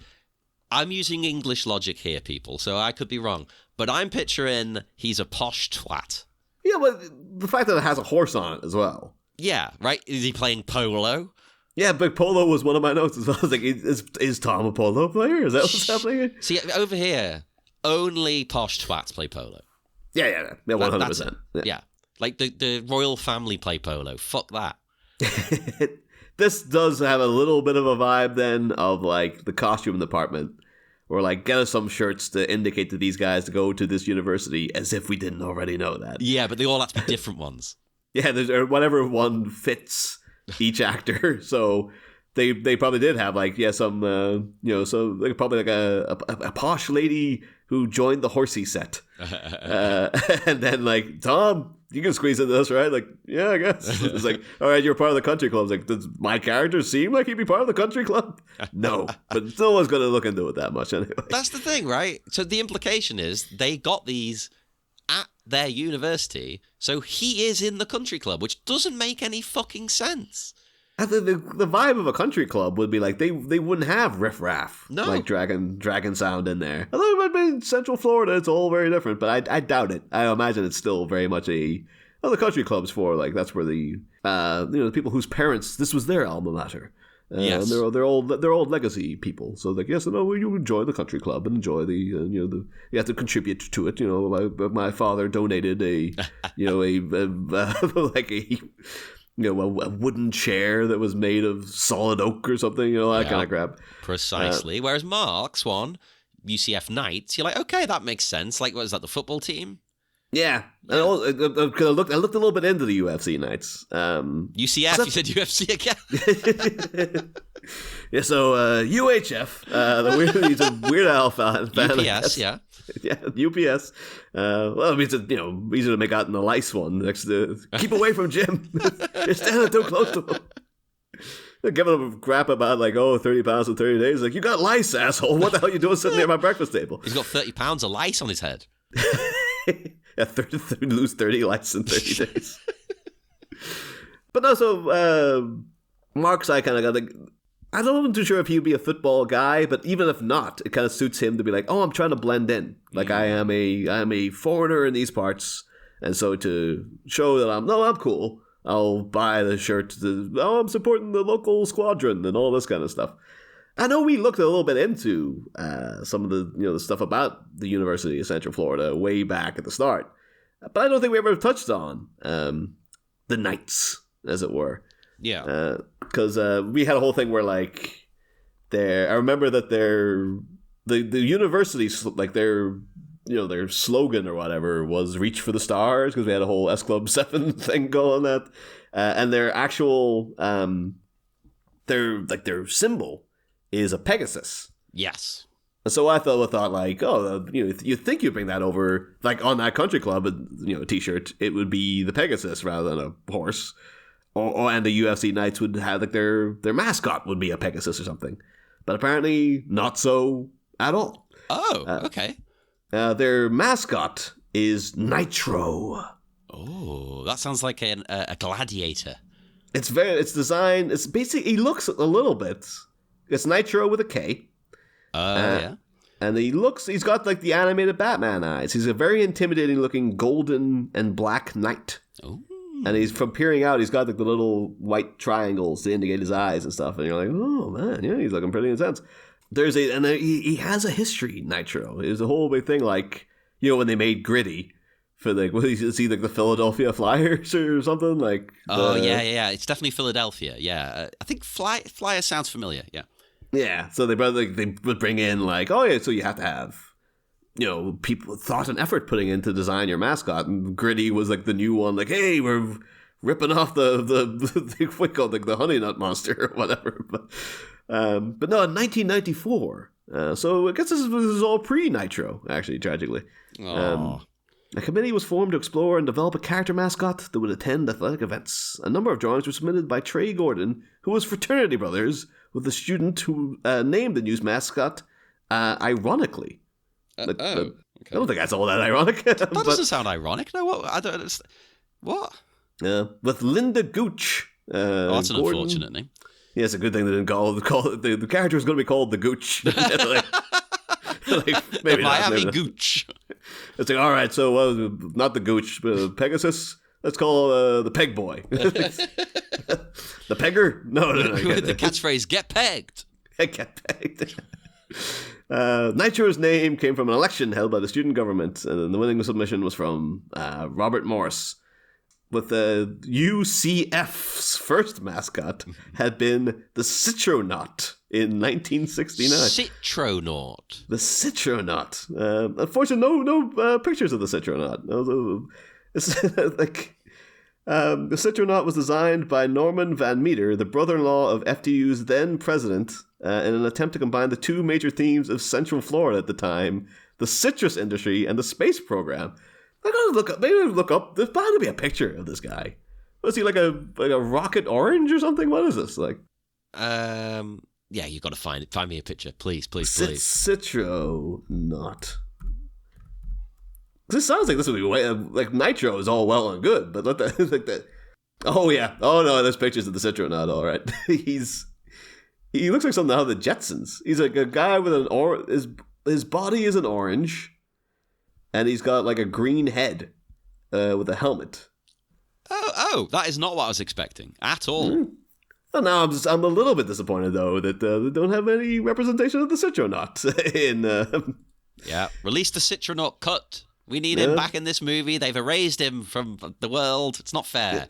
I'm using English logic here, people, so I could be wrong, but I'm picturing he's a posh twat. Yeah, but the fact that it has a horse on it as well. Yeah, right? Is he playing polo? Yeah, but polo was one of my notes as well. I was like, is Tom a polo player? Is that what's happening? See, over here, only posh twats play polo. Yeah, 100%. Yeah, like the royal family play polo. Fuck that. This does have a little bit of a vibe then of like the costume department, or like get us some shirts to indicate to these guys to go to this university, as if we didn't already know that. Yeah, but they all have to be different ones. Yeah, or whatever one fits each actor. So they probably did have like some so like probably like a posh lady who joined the horsey set, and then like, Tom, you can squeeze into this, right? Like, yeah, I guess. It's like, all right, you're part of the country club. It's like, does my character seem like he'd be part of the country club? No, but no one's going to look into it that much anyway. That's the thing, right? So the implication is they got these at their university, so he is in the country club, which doesn't make any fucking sense. The vibe of a country club would be like they wouldn't have riffraff like Dragon Sound in there. Although it might be in Central Florida, it's all very different. But I doubt it. I imagine it's still very much the country clubs for like that's where the the people whose parents this was their alma mater. Yes, they're old legacy people. So like, yes, no, you enjoy the country club and enjoy the you have to contribute to it. My father donated a a wooden chair that was made of solid oak or something, that kind of crap. Precisely. Whereas Mark's one, UCF Knights, you're like, okay, that makes sense. Like, what is that, the football team? Yeah. I looked a little bit into the UFC Knights. UCF, you said UFC again? Yeah, so UHF, he's a Weird Al fan. UPS, yeah. Yeah, UPS. Well, it means easy to make out in the lice one next to keep away from Jim. You're standing too close to him. They're giving him crap about 30 pounds in 30 days. Like, you got lice, asshole. What the hell are you doing sitting near my breakfast table? He's got 30 pounds of lice on his head. Yeah, lose 30 lice in 30 days. But no, so Mark's I kind of got I'm not too sure if he'd be a football guy, but even if not, it kind of suits him to be like, oh, I'm trying to blend in. Like, I am a foreigner in these parts, and so to show that I'm cool, I'll buy the shirt. I'm supporting the local squadron and all this kind of stuff. I know we looked a little bit into some of the stuff about the University of Central Florida way back at the start, but I don't think we ever touched on the Knights, as it were. Yeah, because we had a whole thing where I remember that the university's like their slogan or whatever was "Reach for the Stars," because we had a whole S Club 7 thing going on that, and their actual their symbol is a Pegasus. Yes. And so I thought like, oh, you think you bring that over like on that country club, a T-shirt, it would be the Pegasus rather than a horse. And the UFC Knights would have like their mascot would be a Pegasus or something, but apparently not so at all. Oh, okay. Their mascot is Nitro. Oh, that sounds like a gladiator. It's designed. It's basically he looks a little bit. It's Nitro with a K. Yeah. And he's got like the animated Batman eyes. He's a very intimidating looking golden and black knight. Oh. And he's from peering out, he's got like the little white triangles to indicate his eyes and stuff. And you're like, oh man, yeah, he's looking pretty intense. He has a history, Nitro. It was a whole big thing, like, when they made Gritty for like, what is he, like the Philadelphia Flyers or something? Like, yeah. It's definitely Philadelphia. Yeah, I think Flyer sounds familiar. Yeah. Yeah. So they would bring in like, oh yeah, so you have to have, you know, people thought and effort putting into design your mascot, and Gritty was like the new one. Like, hey, we're ripping off the what called like the honey nut monster or whatever. But no, in 1994. So I guess this is all pre-Nitro, actually, tragically. A committee was formed to explore and develop a character mascot that would attend athletic events. A number of drawings were submitted by Trey Gordon, who was fraternity brothers with the student who named the new mascot, ironically. Okay. I don't think that's all that ironic. That doesn't sound ironic. No, what? I don't understand. What? With Linda Gooch. That's an Gordon. unfortunate name. Yeah, it's a good thing they didn't call it. The character was going to be called the Gooch. Maybe the Miami Gooch. It's like, all right, so not the Gooch, but Pegasus. Let's call the Peg Boy. The Pegger? No. With the catchphrase, get pegged. Get pegged. Nitro's name came from an election held by the student government, and the winning submission was from Robert Morris. With the UCF's first mascot had been the Citronaut in 1969. Citronaut. The Citronaut. Unfortunately, no pictures of the Citronaut. It's like the Citronaut was designed by Norman Van Meter, the brother-in-law of FDU's then president, in an attempt to combine the two major themes of Central Florida at the time: the citrus industry and the space program. I gotta look up. Maybe look up. There's bound to be a picture of this guy. Was he like a rocket orange or something? What is this like? Yeah, you got to find it. Find me a picture, please. Citronaut. This sounds like this would be like Nitro is all well and good, but let that like that. Oh yeah. Oh no, there's pictures of the Citronaut. All right, he looks like something out of the Jetsons. He's like a guy with his body is an orange. And he's got like a green head with a helmet. Oh, that is not what I was expecting at all. Well, now I'm a little bit disappointed though that they don't have any representation of the Citronaut in. Yeah, release the Citronaut cut. We need him back in this movie. They've erased him from the world. It's not fair.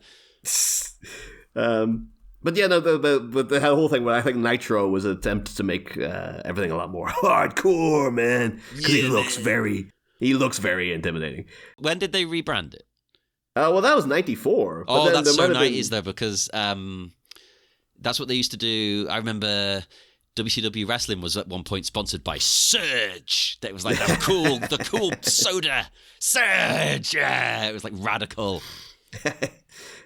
But yeah, no, the whole thing where I think Nitro was an attempt to make everything a lot more hardcore, man. Because he looks very intimidating. When did they rebrand it? Well, that was 94. Oh, that's so 90s, though, because that's what they used to do. I remember WCW Wrestling was at one point sponsored by Surge. That was like the cool soda. Surge! Yeah, it was like radical.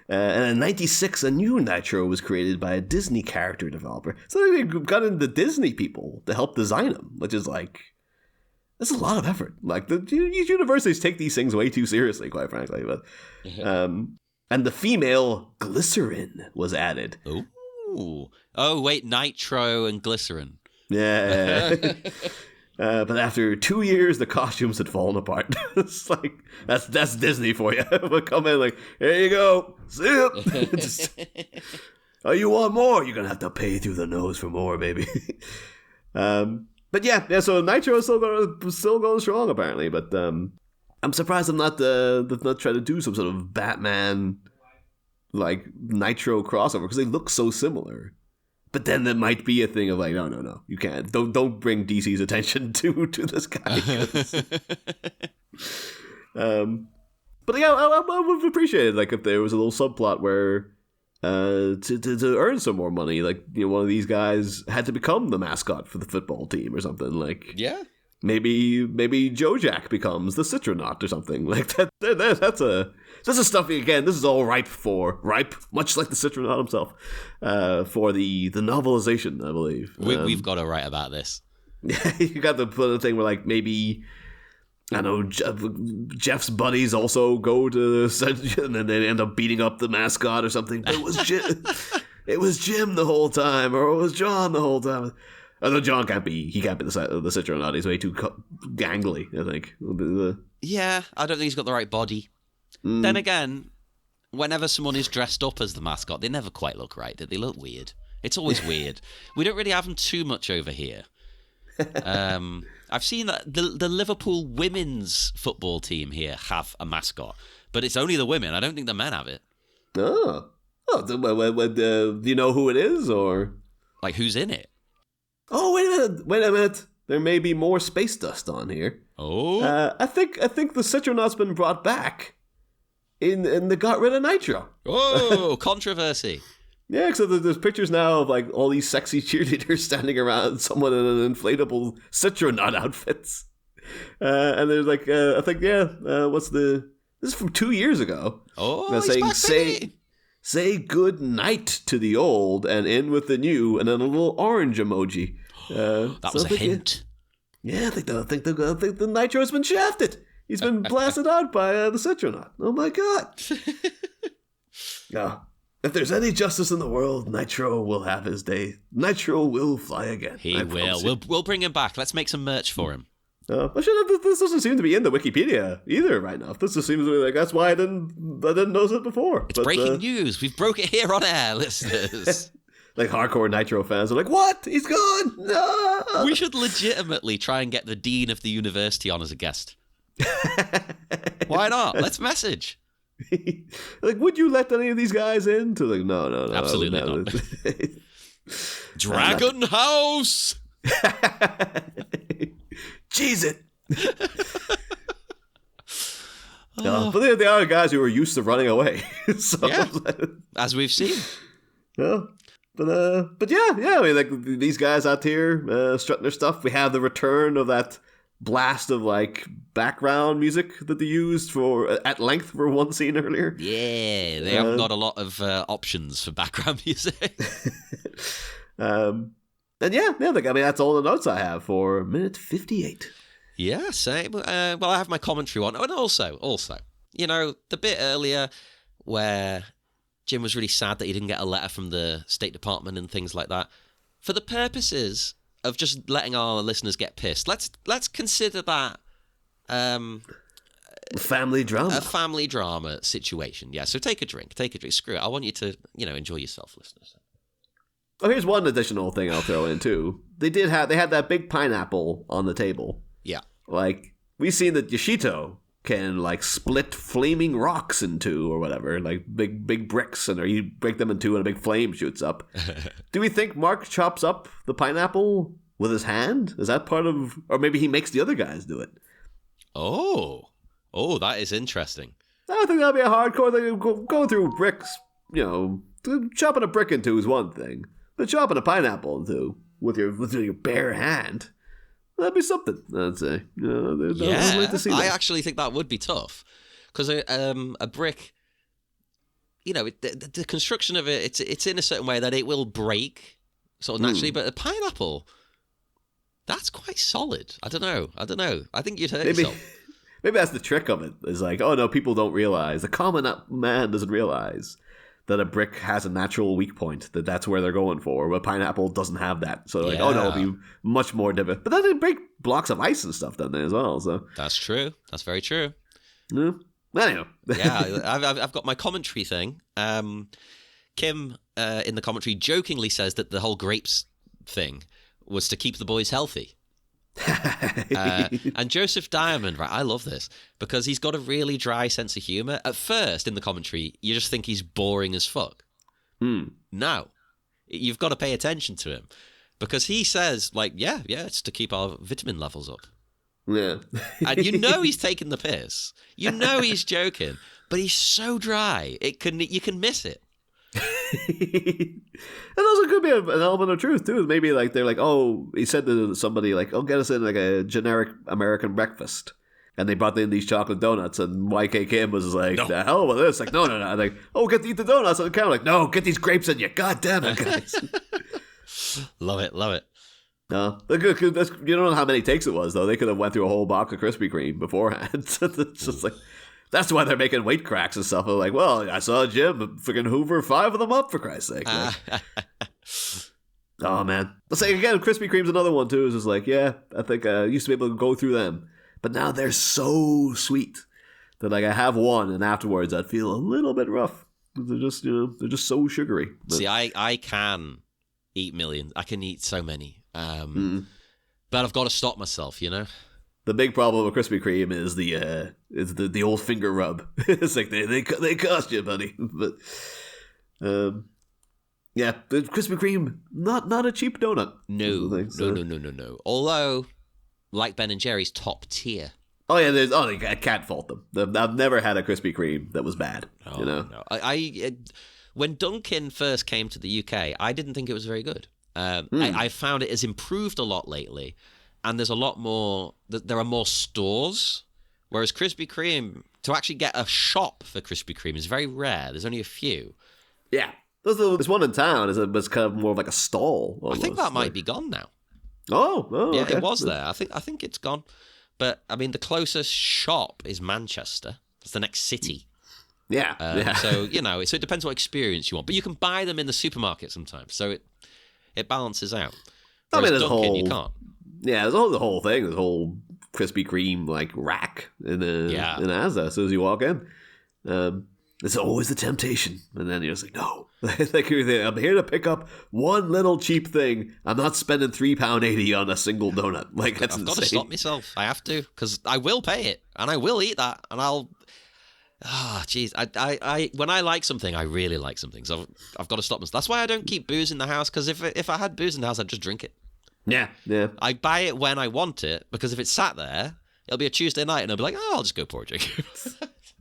And in 96, a new Nitro was created by a Disney character developer. So they got into Disney people to help design them, which is like... That's a lot of effort. Like, these universities take these things way too seriously, quite frankly. But, and the female Glycerin was added. Ooh. Oh, wait, Nitro and Glycerin. Yeah. But after 2 years, the costumes had fallen apart. It's like, that's Disney for you. But come in like, here you go. See ya. Oh, you want more? You're going to have to pay through the nose for more, baby. But yeah. So Nitro is still going strong apparently. But I'm surprised I'm not trying to do some sort of Batman like Nitro crossover because they look so similar. But then there might be a thing of like, no, you can't. Don't bring DC's attention to this guy. But yeah, I would have appreciated like if there was a little subplot where. To earn some more money, like one of these guys had to become the mascot for the football team or something. Like, yeah, maybe Joe Jack becomes the Citronaut or something like that. That's a stuff. Again, this is all ripe, much like the Citronaut himself, for the novelization. I believe we've got to write about this. Yeah, you got the thing where like maybe. I know Jeff's buddies also go to and then they end up beating up the mascot or something. But it was Jim. It was Jim the whole time, or it was John the whole time. Although John can't be the Citronaut. He's way too gangly, I think. Yeah, I don't think he's got the right body. Then again, whenever someone is dressed up as the mascot, they never quite look right. They look weird. It's always weird. We don't really have them too much over here. I've seen that the Liverpool women's football team here have a mascot, but it's only the women. I don't think the men have it. Oh, do you know who it is, or like who's in it? Oh, wait a minute. There may be more space dust on here. Oh, I think the Citronaut's been brought back in the got rid of Nitro. Oh, controversy. Yeah, so there's pictures now of like all these sexy cheerleaders standing around someone in an inflatable Citronaut outfits. And there's like, I think, this is from 2 years ago. Oh, saying, say good night to the old and in with the new, and then a little orange emoji. That was a hint. I think the Nitro has been shafted. He's been blasted out by the Citronaut. Oh my god. If there's any justice in the world, Nitro will have his day. Nitro will fly again. He will. We'll bring him back. Let's make some merch for him. This doesn't seem to be in the Wikipedia either right now. This just seems to be like, that's why I didn't notice it before. It's breaking news. We've broke it here on air, listeners. Like hardcore Nitro fans are like, what? He's gone? No! We should legitimately try and get the dean of the university on as a guest. Why not? Let's message. Like, would you let any of these guys in? To like, no. Absolutely not. Dragon House! Cheese it! But they are guys who are used to running away. So, yeah, as we've seen. Yeah. But yeah, I mean, like these guys out here strutting their stuff. We have the return of that blast of like background music that they used for at length for one scene earlier. Yeah, they haven't got a lot of options for background music. And yeah, like, I mean, that's all the notes I have for minute 58. Yeah, same. Well, I have my commentary one, and also, you know, the bit earlier where Jim was really sad that he didn't get a letter from the State Department and things like that. For the purposes of just letting our listeners get pissed, let's consider that family drama. A family drama situation. Yeah, so take a drink. Screw it. I want you to, enjoy yourself, listeners. Oh, here's one additional thing I'll throw in too. They had that big pineapple on the table. Yeah. Like, we've seen that Yoshito can like split flaming rocks in two or whatever, like big bricks, or you break them in two and a big flame shoots up. Do we think Mark chops up the pineapple with his hand? Is that part of, or maybe he makes the other guys do it? Oh, that is interesting. I think that'd be a hardcore thing. Going through bricks, chopping a brick in two is one thing, but chopping a pineapple in two with your bare hand, that'd be something, I'd say. I'd like to see that. I actually think that would be tough. Because a brick, the construction of it, it's in a certain way that it will break sort of naturally. But a pineapple, that's quite solid. I don't know. I think you'd hurt yourself. Maybe that's the trick of it. Is like, oh no, people don't realize. The common man doesn't realize that a brick has a natural weak point, that's where they're going for. But pineapple doesn't have that. So like, oh no, it'll be much more difficult. But then they break blocks of ice and stuff down there as well. So that's true. That's very true. Yeah. Anyway. Yeah, I've got my commentary thing. Kim in the commentary jokingly says that the whole grapes thing was to keep the boys healthy. And Joseph Diamond, right, I love this because he's got a really dry sense of humor. At first in the commentary you just think he's boring as fuck. No, you've got to pay attention to him because he says like, yeah, it's to keep our vitamin levels up. Yeah. And he's taking the piss, he's joking, but he's so dry you can miss it. And also could be an element of truth too. Maybe like they're like, oh, he said to somebody like, oh, get us in like a generic American breakfast, and they brought in these chocolate donuts, and YK Kim was like, no. The hell with this? Like, no. Like, oh, get to eat the donuts. And kind of like, no, get these grapes in you. God damn it, guys. Love it. No, you don't know how many takes it was though. They could have went through a whole box of Krispy Kreme beforehand. It's just like. That's why they're making weight cracks and stuff. I'm like, well, I saw Jim freaking Hoover 5 of them up, for Christ's sake. Like, oh, man. Let's say, again, Krispy Kreme's another one, too. It's just like, yeah, I think I used to be able to go through them. But now they're so sweet that, like, I have one, and afterwards I'd feel a little bit rough. They're just, they're just so sugary. But, see, I can eat millions. I can eat so many. But I've got to stop myself, The big problem with Krispy Kreme is the old finger rub. It's like they cost you, buddy. But yeah, the Krispy Kreme not a cheap donut. No. Although, like Ben and Jerry's, top tier. Oh yeah, I can't fault them. I've never had a Krispy Kreme that was bad. No. When Dunkin' first came to the UK, I didn't think it was very good. I found it has improved a lot lately, and there's a lot more. There are more stores, whereas Krispy Kreme, to actually get a shop for Krispy Kreme is very rare. There's only a few. Yeah, there's one in town. It's kind of more of like a stall. Almost. I think that might be gone now. Oh, yeah, okay. It was there. I think it's gone. But I mean, the closest shop is Manchester. It's the next city. Yeah. So so it depends what experience you want. But you can buy them in the supermarket sometimes. So it balances out. Whereas Dunkin', you can't. Yeah, there's the whole thing. There's a whole Krispy Kreme like rack in Asda as soon as you walk in. It's always the temptation, and then you're just like, no. Like, I'm here to pick up one little cheap thing. I'm not spending £3.80 on a single donut. Like, that's I've insane. got to stop myself. I have to, because I will pay it, and I will eat that, and I'll. Jeez. I when I like something, I really like something. So I've got to stop myself. That's why I don't keep booze in the house, because if I had booze in the house, I'd just drink it. Yeah. I buy it when I want it, because if it's sat there, it'll be a Tuesday night, and I'll be like, I'll just go pour a drink.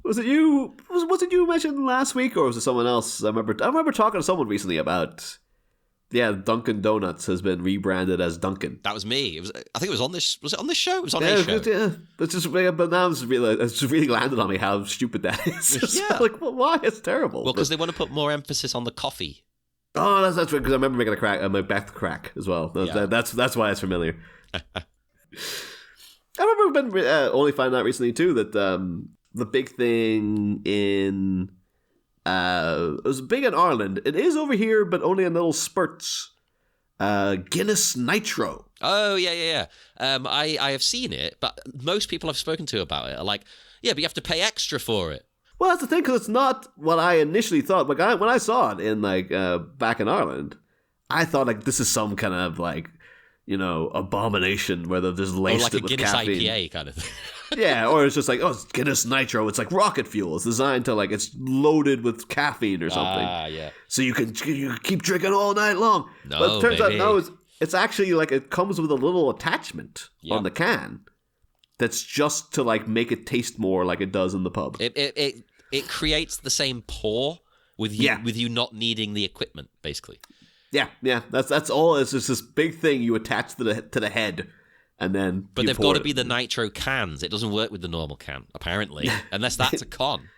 Was it you? Was it you mentioned last week, or was it someone else? I remember talking to someone recently about. Yeah, Dunkin' Donuts has been rebranded as Dunkin'. That was me. I think it was on this. Was it on this show? It was on a show. Yeah, it's just. But now it's really landed on me how stupid that is. Yeah. Like, why? It's terrible. Well, because they want to put more emphasis on the coffee. Oh, that's right. Because I remember making a crack. I made back the crack as well. That's why it's familiar. I remember only finding out recently too that the big thing in. It was big in Ireland. It is over here, but only in little spurts. Guinness Nitro. Oh, yeah. I have seen it, but most people I've spoken to about it are like, yeah, but you have to pay extra for it. Well, that's the thing, because it's not what I initially thought. Like, when I saw it in back in Ireland, I thought like this is some kind of like, abomination where they're just laced it with Guinness caffeine. IPA kind of thing. Yeah, or it's just like, it's Guinness Nitro. It's like rocket fuel. It's designed to it's loaded with caffeine or something. Yeah. So you can keep drinking all night long. No, but it turns baby. out, no, it's actually it comes with a little attachment on the can that's just to make it taste more like it does in the pub. It creates the same pour with you not needing the equipment, basically. Yeah. That's all. It's just this big thing you attach to the head. And then but they've got to be the nitro cans. It doesn't work with the normal can, apparently, unless that's a con.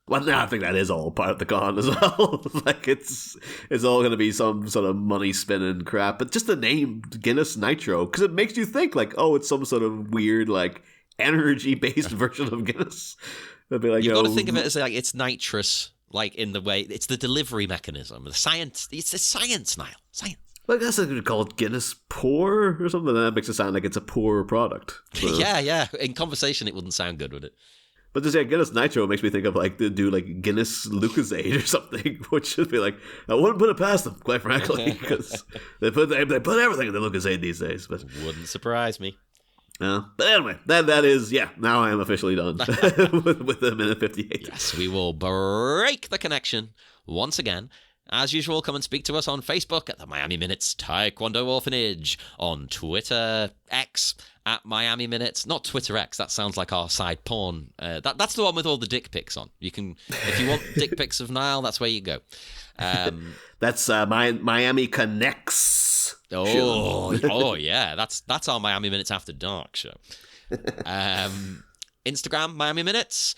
Well, no, I think that is all part of the con as well. It's all going to be some sort of money spinning crap. But just the name Guinness Nitro, because it makes you think it's some sort of weird energy based version of Guinness. It'd be you've got to think of it as it's nitrous, in the way it's the delivery mechanism, the science. It's a science, Niall. Science. Well, I guess I could call it Guinness Pour or something. That makes it sound like it's a poor product. So. Yeah. In conversation, it wouldn't sound good, would it? But just Guinness Nitro makes me think of they do Guinness Lucozade or something, which should be I wouldn't put it past them, quite frankly, because they put everything in the Lucozade these days. But wouldn't surprise me. But anyway, that is now I am officially done with the minute 58. Yes, we will break the connection once again. As usual, come and speak to us on Facebook at the Miami Minutes Taekwondo Orphanage, on Twitter X at Miami Minutes. Not Twitter X, that sounds like our side porn. That's the one with all the dick pics on. You can, if you want dick pics of Niall, that's where you go. That's Miami Connects. Oh yeah, that's our Miami Minutes After Dark show. Instagram Miami Minutes.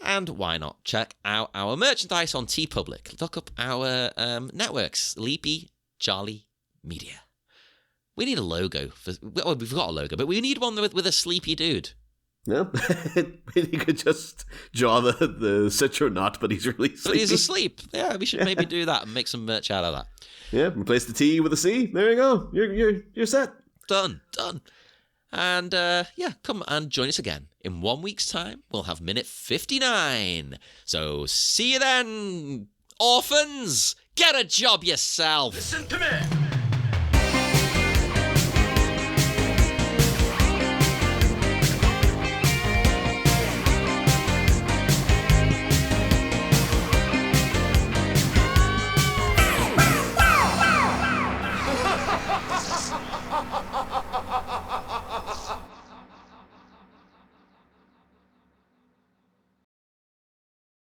And why not check out our merchandise on TeePublic? Look up our network, Sleepy Charlie Media. We need a logo. We've got a logo, but we need one with a sleepy dude. Yeah, you could just draw the Citronaut, but he's really sleepy. But he's asleep. Yeah, we should maybe do that and make some merch out of that. Yeah, replace the T with a C. There you go. You're set. Done. And come and join us again. In 1 week's time, we'll have minute 59. So see you then, orphans! Get a job yourself! Listen to me!